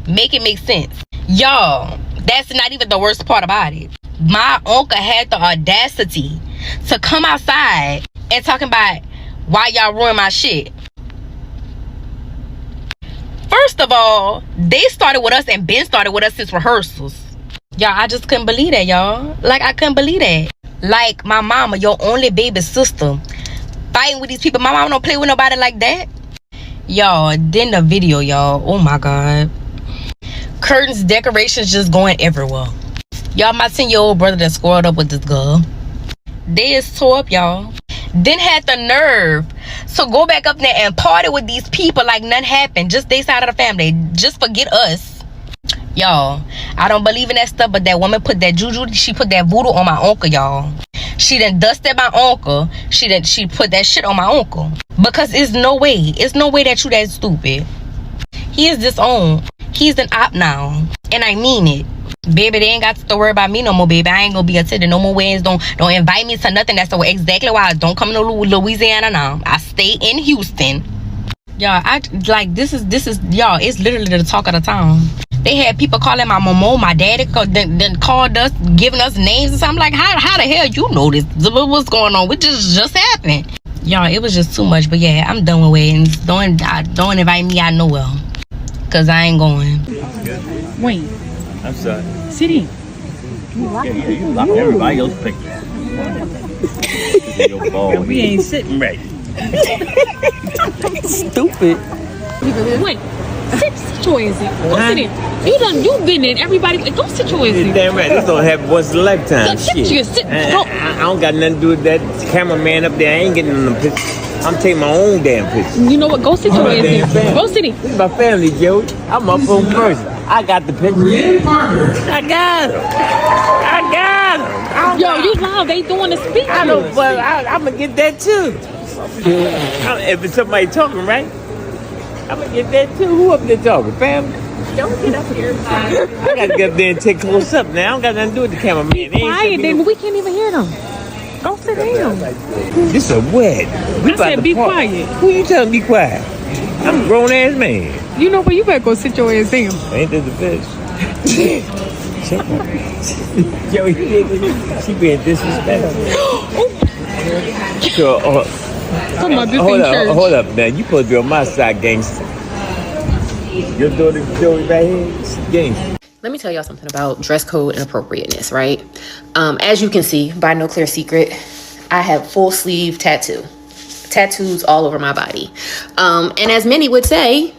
Make it make sense. Y'all, that's not even the worst part about it. My uncle had the audacity to come outside and talking about why y'all ruin my shit. First of all, they started with us and Ben started with us since rehearsals. Y'all, I just couldn't believe that, y'all. Like, I couldn't believe that. Like, my mama, your only baby sister, fighting with these people. My mama don't play with nobody like that. Y'all, then the video, y'all. Oh, my God. Curtains, decorations just going everywhere. Y'all, my 10-year-old brother that squared up with this girl. They is tore up, y'all. Then had the nerve to go back up there and party with these people like nothing happened. Just they side of the family. Just forget us. Y'all, I don't believe in that stuff, but that woman put that juju, she put that voodoo on my uncle, y'all. She done dusted my uncle. She put that shit on my uncle. Because it's no way that you that stupid. He is disowned. He's an op now. And I mean it. Baby, they ain't got to worry about me no more, baby. I ain't gonna be attending no more weddings. Don't invite me to nothing. That's exactly why I don't come to Louisiana now. I stay in Houston. Y'all, this is y'all, it's literally the talk of the town. They had people calling my mama, my daddy then called us, giving us names and something. Like, how the hell you know this? What's going on? What just happened? Y'all, it was just too much. But yeah, I'm done with weddings. Don't invite me out nowhere. Cause I ain't going. Wait. I'm sorry. Sit in. You lock everybody else picture. We ain't sitting right. Stupid. Wait. Sit your ass in. Go sit in. You've been in. Everybody. Go sit your ass in. Damn right. This don't happen once in a lifetime. Sit. I don't got nothing to do with that cameraman up there. I ain't getting on the picture. I'm taking my own damn picture. You know what? Go sit your ass in. Go sit in. This is my family, Joe. I'm up on first. I got the picture. I got him. Yo, you loud. They doing the speech. I know, but I'm going to get that too. If it's somebody talking, right? I'm going to get that too. Who up there talking? Family? Don't get up here. I got to get up there and take close up now. I don't got nothing to do with the cameraman. Be quiet, then. We can't even hear them. Go sit down. This is a wedding. I said be quiet. Who you telling be quiet? I'm a grown ass man. You know what? You better go sit your ass down. Ain't that the bitch? Yo, she being disrespectful. So, hold up, man. You supposed to be on my side, gangster. Your daughter Joey right here, she's gangster. Let me tell y'all something about dress code and appropriateness, right? As you can see, by no clear secret, I have full sleeve tattoos all over my body. And as many would say,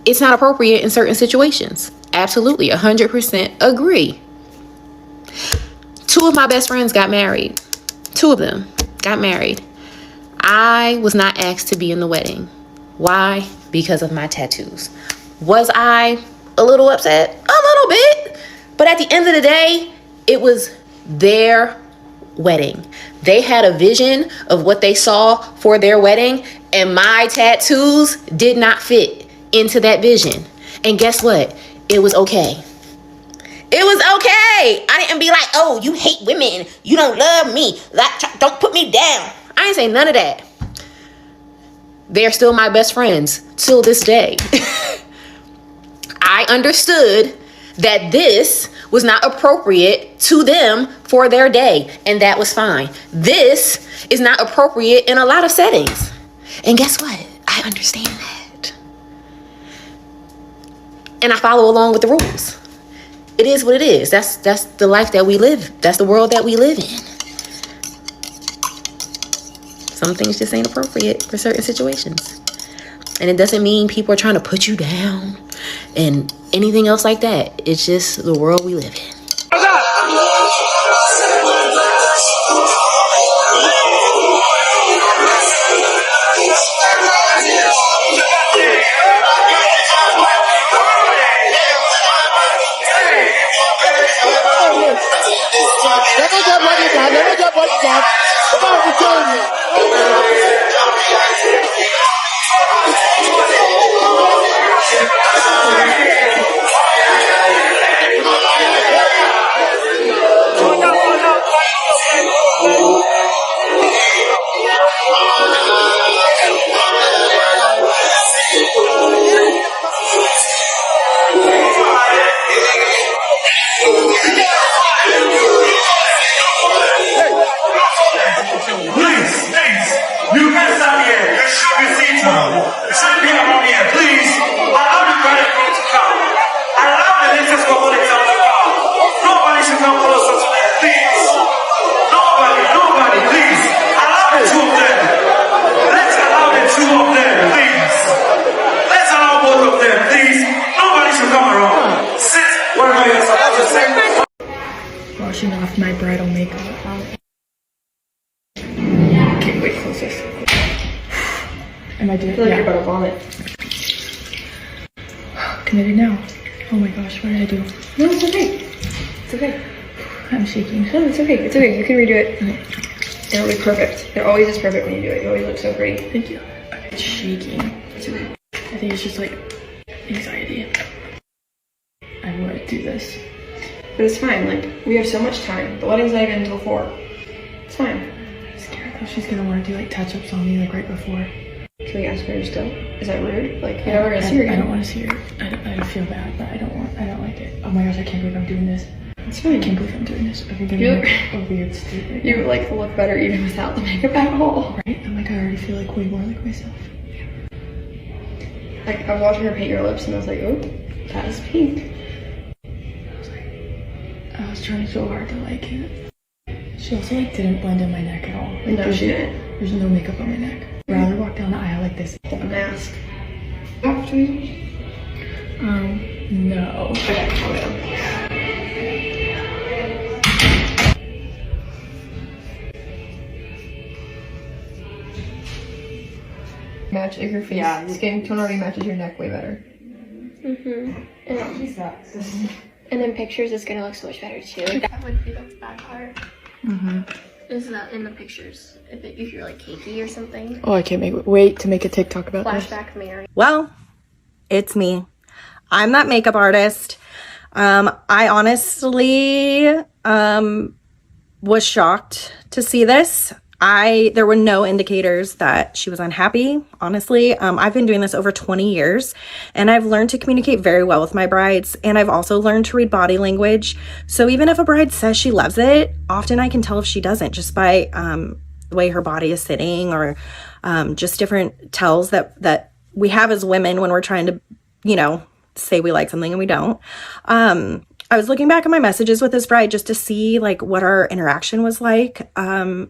it's not appropriate in certain situations. Absolutely, 100% agree. 2 of my best friends got married. 2 of them got married. I was not asked to be in the wedding. Why? Because of my tattoos. Was I a little upset? A little bit. But at the end of the day, it was their wedding. They had a vision of what they saw for their wedding, and my tattoos did not fit into that vision. And guess what? It was okay. It was okay. I didn't be like, oh, you hate women. You don't love me. Don't put me down. I didn't say none of that. They're still my best friends till this day. I understood that this was not appropriate to them for their day, and that was fine. This is not appropriate in a lot of settings. And guess what? I understand that. And I follow along with the rules. It is what it is. That's the life that we live. That's the world that we live in. Some things just ain't appropriate for certain situations. And it doesn't mean people are trying to put you down and anything else like that. It's just the world we live in. What's up? Washing off my bridal makeup. Okay, wait, closer. Am I doing? I feel like you're about to vomit. Committed now. Oh my gosh, what did I do? No, it's okay. It's okay. I'm shaking. No, it's okay. It's okay. You can redo it. Okay. It'll be perfect. It always is perfect when you do it. You always look so pretty. Thank you. It's shaking. It's okay. I think it's just like anxiety. I want to do this. But it's fine. Like, we have so much time. The wedding's not even until 4. It's fine. I'm scared though she's gonna want to do like touch-ups on me like right before. Can we ask her to still? Is that rude? Like, you're never gonna see her again. I don't want to see her. I feel bad, but I don't like it. Oh my gosh, I can't believe I'm doing this. It's fine. I can't believe I'm doing this. I think I'm like a weird state right You now. like look better even without the makeup at all. Right? I'm like, I already feel like way more like myself. Like, I was watching her paint your lips and I was like, oh, that is pink. I was trying so hard to like it. She also like didn't blend in my neck at all. Like, No, she didn't. There's no makeup on my neck. Rather walk down the aisle like this. A mask. No. Okay, calm down. Match if your face skin tone already matches your neck way better. And in pictures, it's gonna look so much better too. That would be the bad part. Is that in the pictures? If you're like cakey or something. Oh, I can't wait to make a TikTok about this. Flashback Mary. Well, it's me. I'm that makeup artist. I honestly was shocked to see this. There were no indicators that she was unhappy, honestly. I've been doing this over 20 years, and I've learned to communicate very well with my brides, and I've also learned to read body language. So even if a bride says she loves it, often I can tell if she doesn't just by the way her body is sitting, or just different tells that we have as women when we're trying to, say we like something and we don't. I was looking back at my messages with this bride just to see like what our interaction was like.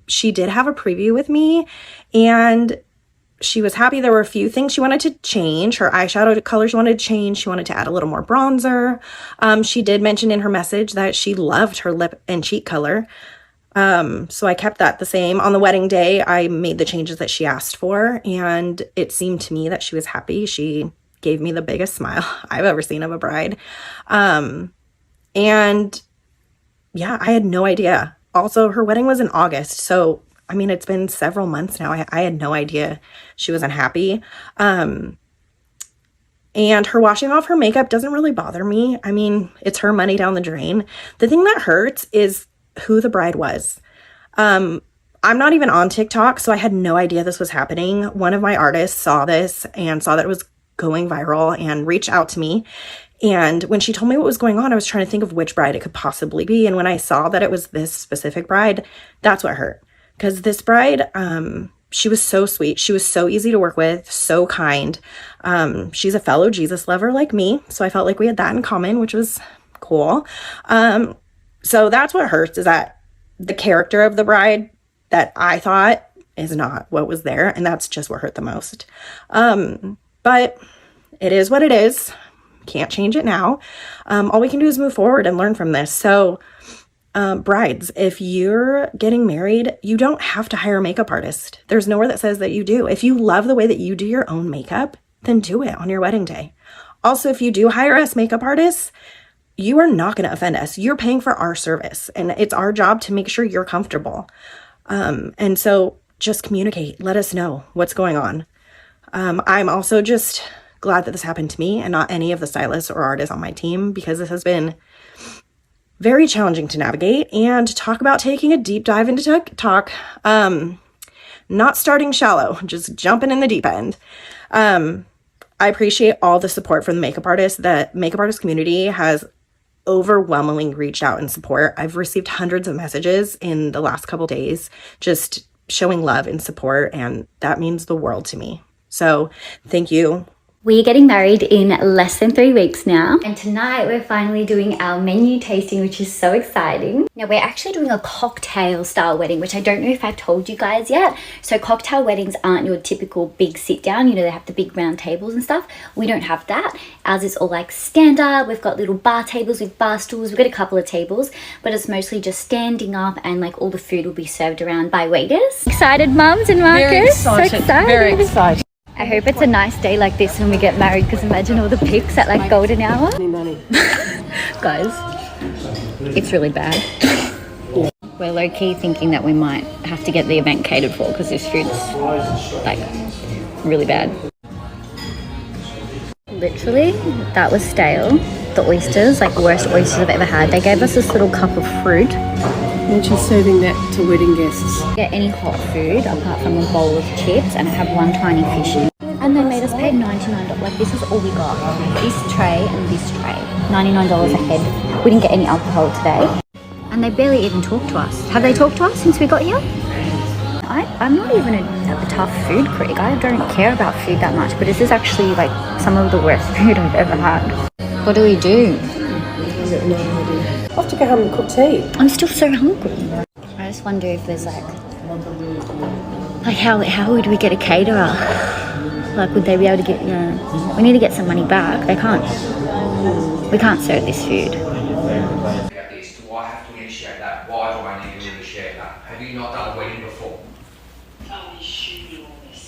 She did have a preview with me, and she was happy. There were a few things she wanted to change. Her eyeshadow color she wanted to change. She wanted to add a little more bronzer. She did mention in her message that she loved her lip and cheek color. So I kept that the same. On the wedding day, I made the changes that she asked for, and it seemed to me that she was happy. She gave me the biggest smile I've ever seen of a bride. And yeah, I had no idea. Also, her wedding was in August. So, I mean, it's been several months now. I had no idea she was unhappy. And her washing off her makeup doesn't really bother me. I mean, it's her money down the drain. The thing that hurts is who the bride was. I'm not even on TikTok, so I had no idea this was happening. One of my artists saw this and saw that it was going viral and reached out to me. And when she told me what was going on, I was trying to think of which bride it could possibly be. And when I saw that it was this specific bride, that's what hurt. Because this bride, she was so sweet. She was so easy to work with, so kind. She's a fellow Jesus lover like me. So I felt like we had that in common, which was cool. So that's what hurts, is that the character of the bride that I thought is not what was there. And that's just what hurt the most. But it is what it is. Can't change it now. All we can do is move forward and learn from this. So brides, if you're getting married, you don't have to hire a makeup artist. There's nowhere that says that you do. If you love the way that you do your own makeup, then do it on your wedding day. Also, if you do hire us makeup artists, you are not going to offend us. You're paying for our service, and it's our job to make sure you're comfortable. And so just communicate, let us know what's going on. I'm also just glad that this happened to me and not any of the stylists or artists on my team, because this has been very challenging to navigate. And talk about taking a deep dive into TikTok, not starting shallow, just jumping in the deep end. I appreciate all the support from the makeup artists. The makeup artist community has overwhelmingly reached out in support. I've received hundreds of messages in the last couple days just showing love and support, and that means the world to me. So thank you. We're getting married in less than 3 weeks now, and tonight we're finally doing our menu tasting, which is so exciting. Now we're actually doing a cocktail style wedding, which I don't know if I've told you guys yet. So cocktail weddings aren't your typical big sit down, you know, they have the big round tables and stuff. We don't have that. Ours is all like stand up. We've got little bar tables with bar stools. We've got a couple of tables, but it's mostly just standing up, and like all the food will be served around by waiters. Excited mums and Marcus? Very excited. So excited. Very excited. I hope it's a nice day like this when we get married, because imagine all the pics at like golden hour. Guys, it's really bad. We're low-key thinking that we might have to get the event catered for, because this food's like really bad. Literally, that was stale. The oysters, like worst oysters I've ever had. They gave us this little cup of fruit. And she's serving that to wedding guests. Get any hot food apart from a bowl of chips, and I have one tiny fish. And they made us pay $99. Like, this is all we got. This tray and this tray. $99 a head. We didn't get any alcohol today. And they barely even talked to us. Have they talked to us since we got here? I'm not even a tough food critic. I don't care about food that much, but this is actually like some of the worst food I've ever had. What do we do? I have to go home and cook tea. I'm still so hungry. I just wonder if there's like how would we get a caterer? Like, would they be able to get, you know, we need to get some money back. We can't serve this food. Do I have to initiate that? Why do I need to initiate that? Have you not done a wedding before?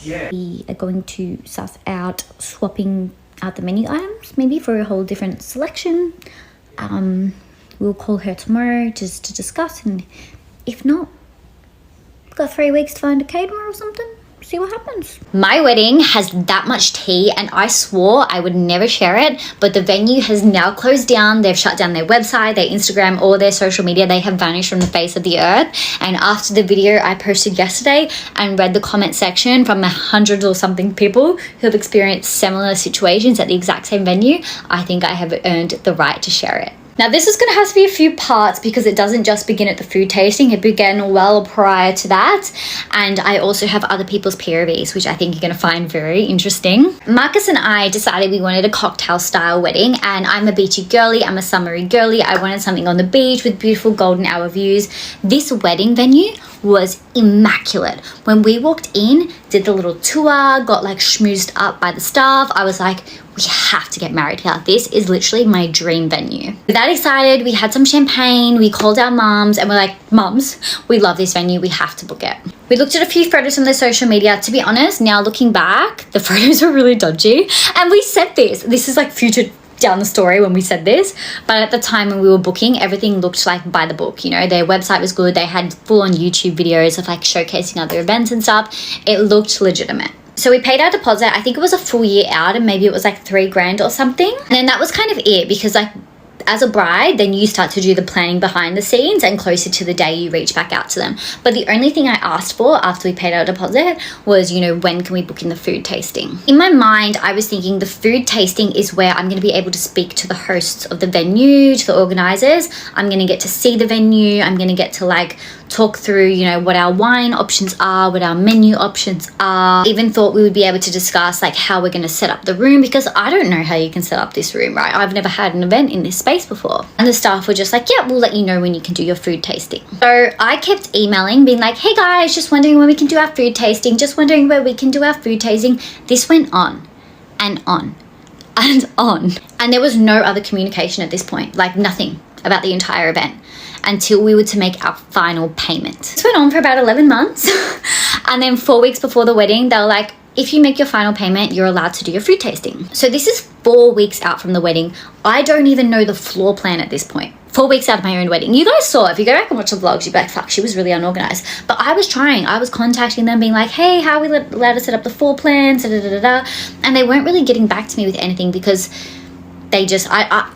Yeah. We are going to suss out swapping out the menu items, maybe for a whole different selection. We'll call her tomorrow just to discuss, and if not, we've got 3 weeks to find a caterer or something. See what happens. My wedding has that much tea, and I swore I would never share it, but the venue has now closed down. They've shut down their website, their Instagram, all their social media. They have vanished from the face of the earth. And after the video I posted yesterday and read the comment section from the hundreds or something people who have experienced similar situations at the exact same venue, I think I have earned the right to share it. Now this is going to have to be a few parts, because it doesn't just begin at the food tasting. It began well prior to that. And I also have other people's POVs, which I think you're going to find very interesting. Marcus and I decided we wanted a cocktail style wedding, and I'm a beachy girly. I'm a summery girly. I wanted something on the beach with beautiful golden hour views. This wedding venue was immaculate. When we walked in, did the little tour, got like schmoozed up by the staff, I was like, we have to get married here. This is literally my dream venue. That excited, we had some champagne, we called our mums and we're like, mums, we love this venue, we have to book it. We looked at a few photos from their social media. To be honest, now looking back, the photos are really dodgy. And we said this is like future down the story when we said this, but at the time when we were booking, everything looked like by the book. You know, their website was good. They had full-on YouTube videos of like showcasing other events and stuff. It looked legitimate. So we paid our deposit. I think it was a full year out, and maybe it was like $3,000 or something. And then that was kind of it, because like as a bride, then you start to do the planning behind the scenes, and closer to the day you reach back out to them. But the only thing I asked for after we paid our deposit was, you know, when can we book in the food tasting? In my mind, I was thinking the food tasting is where I'm going to be able to speak to the hosts of the venue, to the organizers. I'm going to get to see the venue. I'm going to get to like talk through, you know, what our wine options are, what our menu options are. Even thought we would be able to discuss like how we're going to set up the room, because I don't know how you can set up this room, right? I've never had an event in this space before. And the staff were just like, yeah, we'll let you know when you can do your food tasting. So I kept emailing, being like, hey guys, just wondering when we can do our food tasting, just wondering where we can do our food tasting. This went on and on and on. And there was no other communication at this point, like nothing about the entire event, until we were to make our final payment. This went on for about 11 months. And then 4 weeks before the wedding, they were like, if you make your final payment, you're allowed to do your food tasting. So this is 4 weeks out from the wedding. I don't even know the floor plan at this point. 4 weeks out of my own wedding. You guys saw, if you go back and watch the vlogs, you'd be like, fuck, she was really unorganized. But I was trying. I was contacting them, being like, hey, how are we allowed to set up the floor plans? Da, da, da, da, da. And they weren't really getting back to me with anything because they just,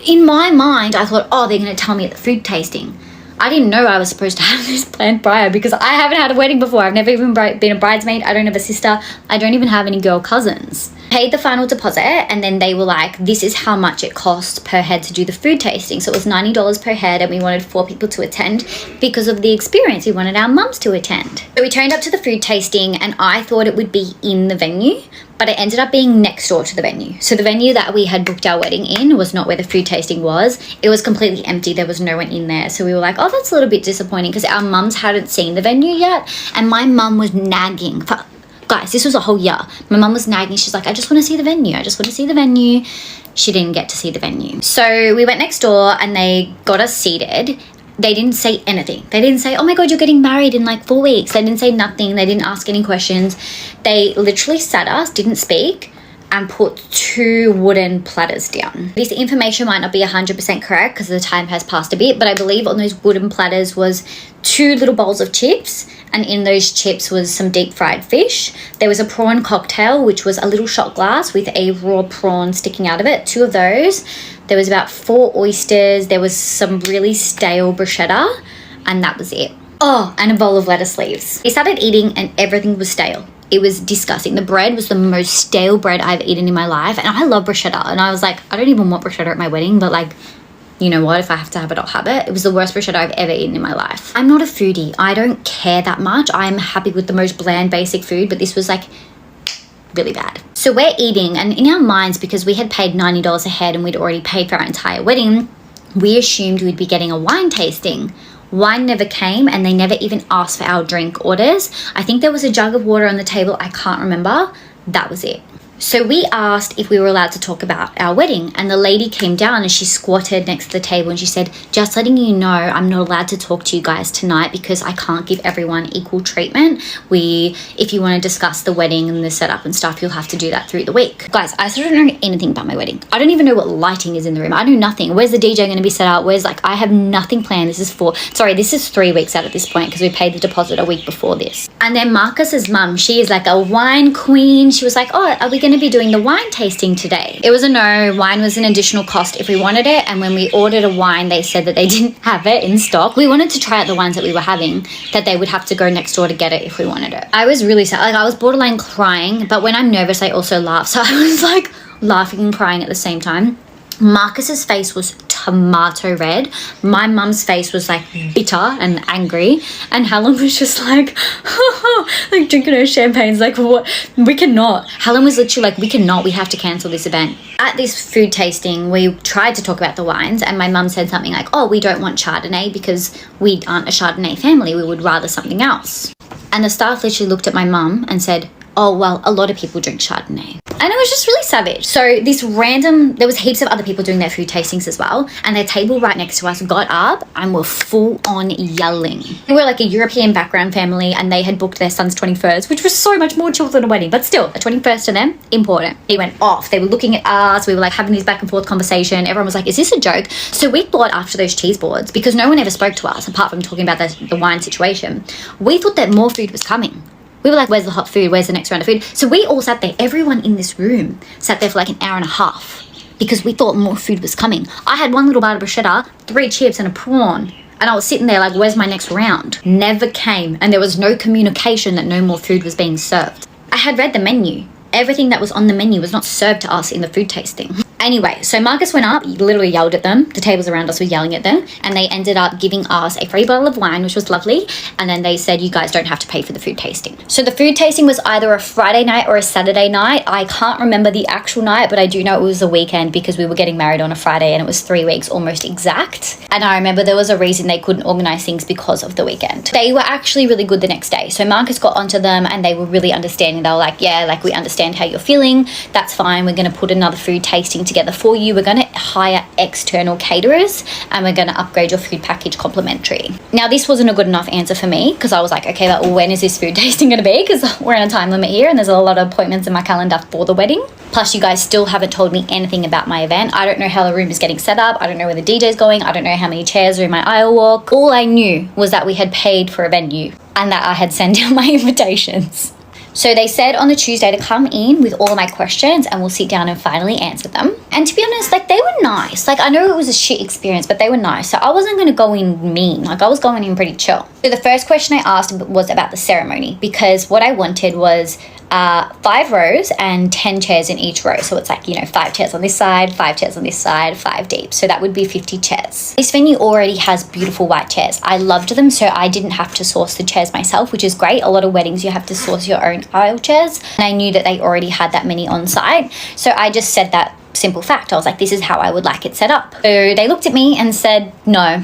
in my mind, I thought, oh, they're going to tell me at the food tasting. I didn't know I was supposed to have this planned prior because I haven't had a wedding before. I've never even been a bridesmaid. I don't have a sister. I don't even have any girl cousins. Paid the final deposit, and then they were like, this is how much it costs per head to do the food tasting. So it was $90 per head, and we wanted 4 people to attend because of the experience. We wanted our mums to attend. So we turned up to the food tasting, and I thought it would be in the venue, but it ended up being next door to the venue. So the venue that we had booked our wedding in was not where the food tasting was. It was completely empty. There was no one in there. So we were like, oh, that's a little bit disappointing because our mums hadn't seen the venue yet, and my mum was nagging for, guys, this was a whole year. My mum was nagging. She's like, I just want to see the venue. I just want to see the venue. She didn't get to see the venue. So we went next door and they got us seated. They didn't say anything. They didn't say, oh my God, you're getting married in like 4 weeks. They didn't say nothing. They didn't ask any questions. They literally sat us, didn't speak, and put 2 wooden platters down. This information might not be 100% correct because the time has passed a bit, but I believe on those wooden platters was 2 little bowls of chips, and in those chips was some deep fried fish. There was a prawn cocktail, which was a little shot glass with a raw prawn sticking out of it, 2 of those. There was about 4 oysters. There was some really stale bruschetta, and that was it. Oh, and a bowl of lettuce leaves. We started eating and everything was stale. It was disgusting. The bread was the most stale bread I've eaten in my life, and I love bruschetta, and I was like, I don't even want bruschetta at my wedding, but like, you know what, if I have to have it, I'll have it. It was the worst bruschetta I've ever eaten in my life. I'm not a foodie. I don't care that much. I'm happy with the most bland, basic food, but this was like really bad. So we're eating, and in our minds, because we had paid $90 a head and we'd already paid for our entire wedding, we assumed we'd be getting a wine tasting. Wine never came, and they never even asked for our drink orders. I think there was a jug of water on the table. I can't remember. That was it. So we asked if we were allowed to talk about our wedding, and the lady came down and she squatted next to the table and she said, just letting you know, I'm not allowed to talk to you guys tonight because I can't give everyone equal treatment. If you want to discuss the wedding and the setup and stuff, you'll have to do that through the week. Guys, I still don't know anything about my wedding. I don't even know what lighting is in the room. I know nothing. Where's the DJ going to be set up? I have nothing planned. This is 3 weeks out at this point because we paid the deposit a week before this. And then Marcus's mum, she is like a wine queen. She was like, oh, are we going to be doing the wine tasting today? It was a no. Wine was an additional cost if we wanted it, and when we ordered a wine, they said that they didn't have it in stock. We wanted to try out the wines that we were having, that they would have to go next door to get it if we wanted it. I was really sad. I was borderline crying, but when I'm nervous, I also laugh. So I was like laughing and crying at the same time. Marcus's face was tomato red. My mum's face was like bitter and angry, and Helen was just like like drinking her champagnes, like, what? We cannot. Helen was literally like, we have to cancel this event. At this food tasting, we tried to talk about the wines, and my mum said something like, oh, we don't want Chardonnay because we aren't a Chardonnay family, we would rather something else. And the staff literally looked at my mum and said, oh, well, a lot of people drink Chardonnay. And it was just really savage. So there was heaps of other people doing their food tastings as well, and their table right next to us got up and were full on yelling. We were like a European background family, and they had booked their son's 21st, which was so much more chill than a wedding, but still, a 21st to them, important. It went off. They were looking at us. We were like having this back and forth conversation. Everyone was like, is this a joke? So we thought after those cheese boards, because no one ever spoke to us apart from talking about the wine situation, we thought that more food was coming. We were like, where's the hot food? Where's the next round of food? So we all sat there. Everyone in this room sat there for like an hour and a half because we thought more food was coming. I had 1 little bite of bruschetta, 3 chips and a prawn. And I was sitting there like, where's my next round? Never came. And there was no communication that no more food was being served. I had read the menu. Everything that was on the menu was not served to us in the food tasting. Anyway, so Marcus went up, literally yelled at them. The tables around us were yelling at them, and they ended up giving us a free bottle of wine, which was lovely. And then they said, you guys don't have to pay for the food tasting. So the food tasting was either a Friday night or a Saturday night. I can't remember the actual night, but I do know it was a weekend because we were getting married on a Friday and it was 3 weeks almost exact. And I remember there was a reason they couldn't organize things because of the weekend. They were actually really good the next day. So Marcus got onto them and they were really understanding. They were like, yeah, like we understand understand how you're feeling. That's fine. We're going to put another food tasting together for you. We're going to hire external caterers and we're going to upgrade your food package complimentary. Now, this wasn't a good enough answer for me because I was like, okay, well, when is this food tasting going to be? Because we're on a time limit here and there's a lot of appointments in my calendar for the wedding. Plus, you guys still haven't told me anything about my event. I don't know how the room is getting set up. I don't know where the DJ's going. I don't know how many chairs are in my aisle walk. All I knew was that we had paid for a venue and that I had sent out my invitations. So they said on the Tuesday to come in with all of my questions and we'll sit down and finally answer them. And to be honest, like, they were nice. Like, I know it was a shit experience, but they were nice. So I wasn't going to go in mean. Like, I was going in pretty chill. So the first question I asked was about the ceremony, because what I wanted was 5 rows and 10 chairs in each row. So it's like, 5 chairs on this side, 5 chairs on this side, 5 deep. So that would be 50 chairs. This venue already has beautiful white chairs. I loved them, so I didn't have to source the chairs myself, which is great. A lot of weddings you have to source your own aisle chairs, and I knew that they already had that many on site. So I just said that simple fact. I was like, this is how I would like it set up. So they looked at me and said, no,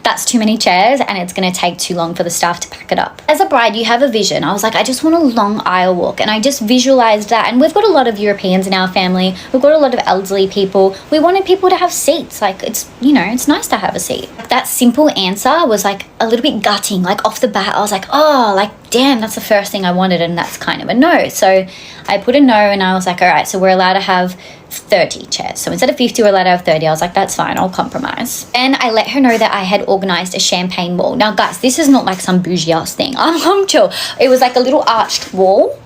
that's too many chairs and it's going to take too long for the staff to pack it up. As a bride, you have a vision. I was like, I just want a long aisle walk, and I just visualized that. And we've got a lot of Europeans in our family. We've got a lot of elderly people. We wanted people to have seats. Like, it's, it's nice to have a seat. That simple answer was like a little bit gutting. Like, off the bat, I was like, oh, like, damn, that's the first thing I wanted, and that's kind of a no. So I put a no, and I was like, all right, so we're allowed to have 30 chairs. So instead of 50, we're allowed to have 30. I was like, that's fine, I'll compromise. And I let her know that I had organized a champagne wall. Now, guys, this is not like some bougie ass thing. I'm chill. It was like a little arched wall.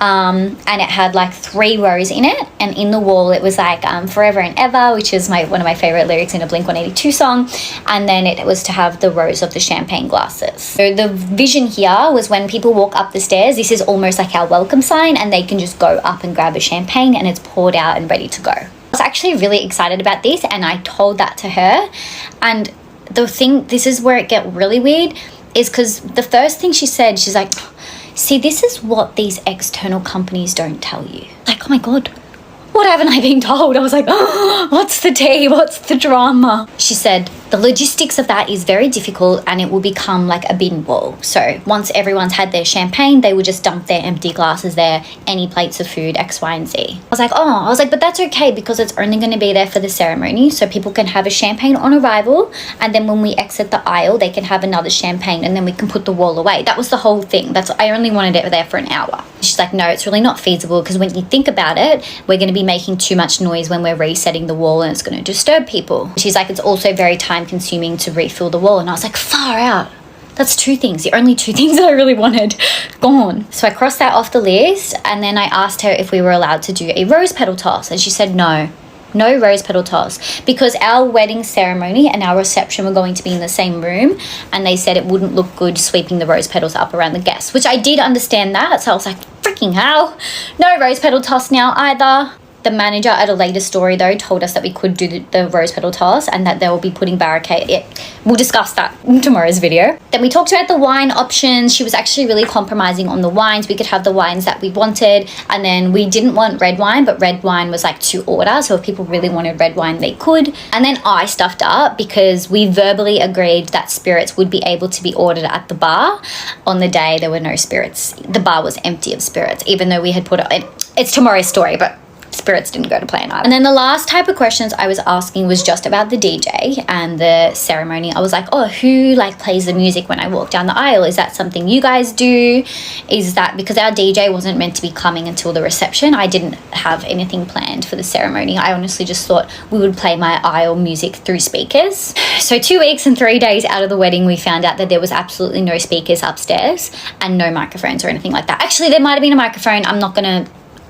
And it had like 3 rows in it, and in the wall it was like forever and ever, which is one of my favorite lyrics in a Blink-182 song. And then it was to have the rows of the champagne glasses. So the vision here was when people walk up the stairs, this is almost like our welcome sign, and they can just go up and grab a champagne and it's poured out and ready to go. I was actually really excited about this, and I told that to her. And the thing, this is where it get really weird, is because the first thing she said, she's like, see, this is what these external companies don't tell you. Like, oh my God, what haven't I been told? I was like, oh, what's the tea? What's the drama? She said, the logistics of that is very difficult and it will become like a bin wall. So once everyone's had their champagne, they will just dump their empty glasses there, any plates of food, X, Y, and Z. I was like, but that's okay because it's only going to be there for the ceremony. So people can have a champagne on arrival, and then when we exit the aisle, they can have another champagne, and then we can put the wall away. That was the whole thing. I only wanted it there for an hour. She's like, no, it's really not feasible because when you think about it, we're going to be making too much noise when we're resetting the wall and it's going to disturb people. She's like, it's also very time consuming to refill the wall. And I was like, far out. That's 2 things, the only 2 things that I really wanted gone. So I crossed that off the list, and then I asked her if we were allowed to do a rose petal toss, and she said no rose petal toss, because our wedding ceremony and our reception were going to be in the same room, and they said it wouldn't look good sweeping the rose petals up around the guests, which I did understand that. So I was like, freaking hell, no rose petal toss now either. The manager at a later story, though, told us that we could do the rose petal toss and that they will be putting barricade. We'll discuss that in tomorrow's video. Then we talked about the wine options. She was actually really compromising on the wines. We could have the wines that we wanted, and then we didn't want red wine, but red wine was like to order. So if people really wanted red wine, they could. And then I stuffed up because we verbally agreed that spirits would be able to be ordered at the bar. On the day, there were no spirits. The bar was empty of spirits, even though we had put it. It's tomorrow's story, but spirits didn't go to plan either. And then the last type of questions I was asking was just about the DJ and the ceremony. I was like, oh, who plays the music when I walk down the aisle? Is that something you guys do? Is that because our DJ wasn't meant to be coming until the reception? I didn't have anything planned for the ceremony. I honestly just thought we would play my aisle music through speakers. So 2 weeks and 3 days out of the wedding, we found out that there was absolutely no speakers upstairs and no microphones or anything like that. Actually, there might have been a microphone.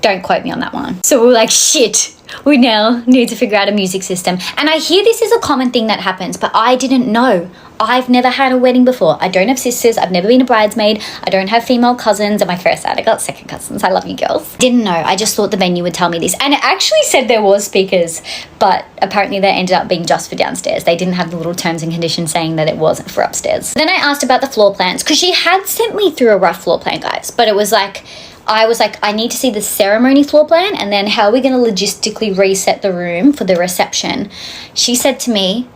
Don't quote me on that one. So we were like, shit, we now need to figure out a music system. And I hear this is a common thing that happens, but I didn't know. I've never had a wedding before. I don't have sisters. I've never been a bridesmaid. I don't have female cousins. At my first side, I got second cousins. I love you girls. Didn't know. I just thought the venue would tell me this. And it actually said there was speakers, but apparently they ended up being just for downstairs. They didn't have the little terms and conditions saying that it wasn't for upstairs. Then I asked about the floor plans, because she had sent me through a rough floor plan, guys, but it was like, I was like, I need to see the ceremony floor plan, and then how are we going to logistically reset the room for the reception? She said to me,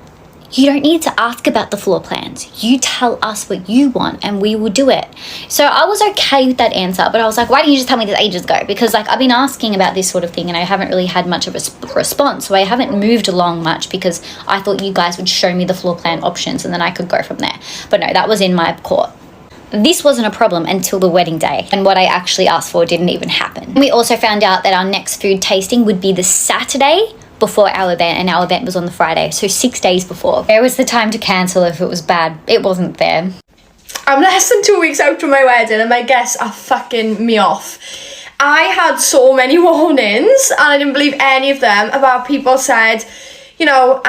You don't need to ask about the floor plans. You tell us what you want and we will do it. So I was okay with that answer, but I was like, why didn't you just tell me this ages ago? Because like I've been asking about this sort of thing and I haven't really had much of a response. So I haven't moved along much because I thought you guys would show me the floor plan options and then I could go from there. But no, that was in my court. This wasn't a problem until the wedding day, and what I actually asked for didn't even happen. We also found out that our next food tasting would be the Saturday before our event, and our event was on the Friday, so 6 days before. Where was the time to cancel if it was bad? It wasn't there. I'm less than 2 weeks out from my wedding and my guests are fucking me off. I had so many warnings and I didn't believe any of them about people said, you know,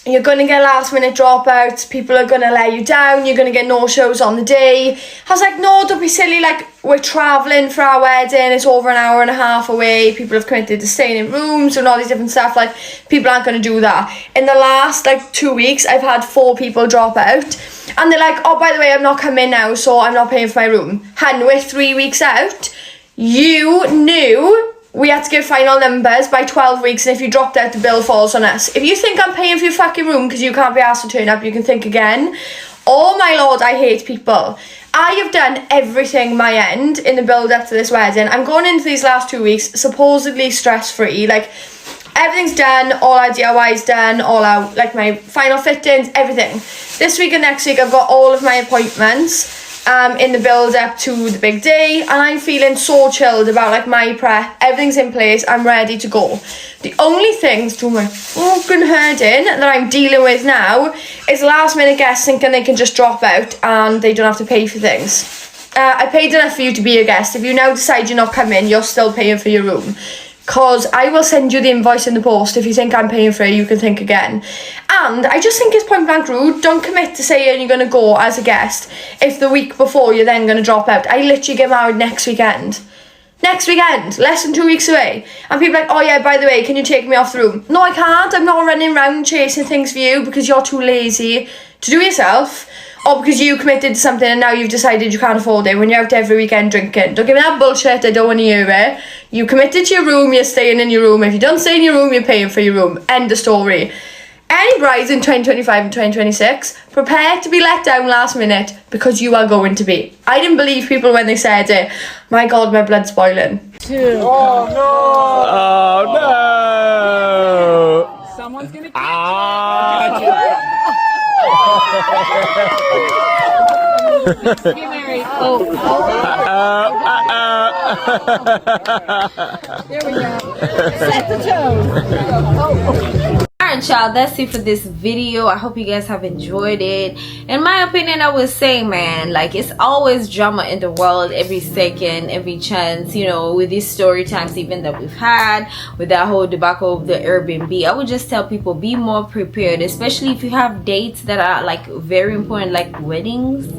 you're going to get last minute dropouts, people are going to let you down, you're going to get no shows on the day. I was like, no, don't be silly, like we're travelling for our wedding, it's over an hour and a half away, people have committed to staying in rooms and all these different stuff, like people aren't going to do that. In the last like 2 weeks, I've had 4 people drop out and they're like, oh, by the way, I'm not coming now, so I'm not paying for my room. Hun, we're 3 weeks out. You knew we had to give final numbers by 12 weeks, and if you dropped out, the bill falls on us. If you think I'm paying for your fucking room because you can't be asked to turn up, you can think again. Oh my lord, I hate people. I have done everything my end in the build up to this wedding. I'm going into these last 2 weeks supposedly stress-free. Like, everything's done, all our DIY's done, all our, like, my final fittings, everything. This week and next week, I've got all of my appointments in the build up to the big day, and I'm feeling so chilled about like my prep. Everything's in place, I'm ready to go. The only things to my fucking hurting that I'm dealing with now is last minute guests thinking they can just drop out and they don't have to pay for things. I paid enough for you to be a guest. If you now decide you're not coming, you're still paying for your room. Because I will send you the invoice in the post. If you think I'm paying for it, you can think again. And I just think it's point blank rude. Don't commit to saying you're going to go as a guest if the week before you're then going to drop out. I literally get married next weekend. Next weekend, less than 2 weeks away. And people are like, oh yeah, by the way, can you take me off the room? No, I can't. I'm not running around chasing things for you because you're too lazy to do yourself. Or because you committed to something and now you've decided you can't afford it when you're out every weekend drinking. Don't give me that bullshit, I don't want to hear it. You committed to your room, you're staying in your room. If you don't stay in your room, you're paying for your room. End of story. Any brides in 2025 and 2026, prepare to be let down last minute because you are going to be. I didn't believe people when they said it. My God, my blood's boiling. Oh no! Oh no! Someone's gonna Get married. Oh. There we go. Set the tone. Alright y'all, that's it for this video. I hope you guys have enjoyed it. In my opinion, I would say, man, like, it's always drama in the world every second, every chance, you know, with these story times even that we've had, with that whole debacle of the Airbnb. I would just tell people, be more prepared, especially if you have dates that are like very important, like weddings.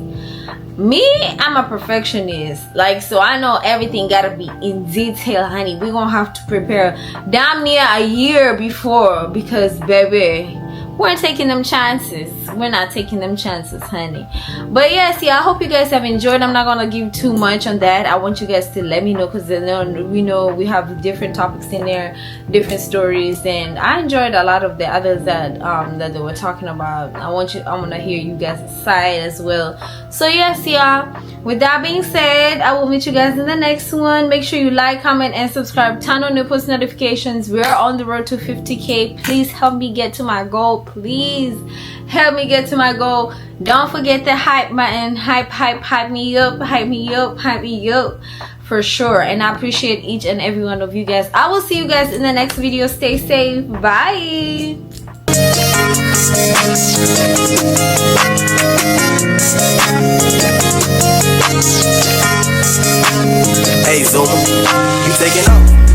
Me, I'm a perfectionist, like, so I know everything gotta be in detail, honey. We're gonna have to prepare damn near a year before, because baby, we're taking them chances. We're not taking them chances, honey. But yes, yeah, I hope you guys have enjoyed. I'm not gonna give too much on that. I want you guys to let me know, because we know we have different topics in there, different stories, and I enjoyed a lot of the others that that they were talking about. I want to hear you guys' side as well. So yes, y'all, with that being said, I will meet you guys in the next one. Make sure you like, comment, and subscribe. Turn on your post notifications. We're on the road to 50K. Please help me get to my goal. Please help me get to my goal. Don't forget the hype button. Hype me up, hype me up, hype me up, for sure. And I appreciate each and every one of you guys. I will see you guys in the next video. Stay safe. Bye. Hey Zuma, you taking off?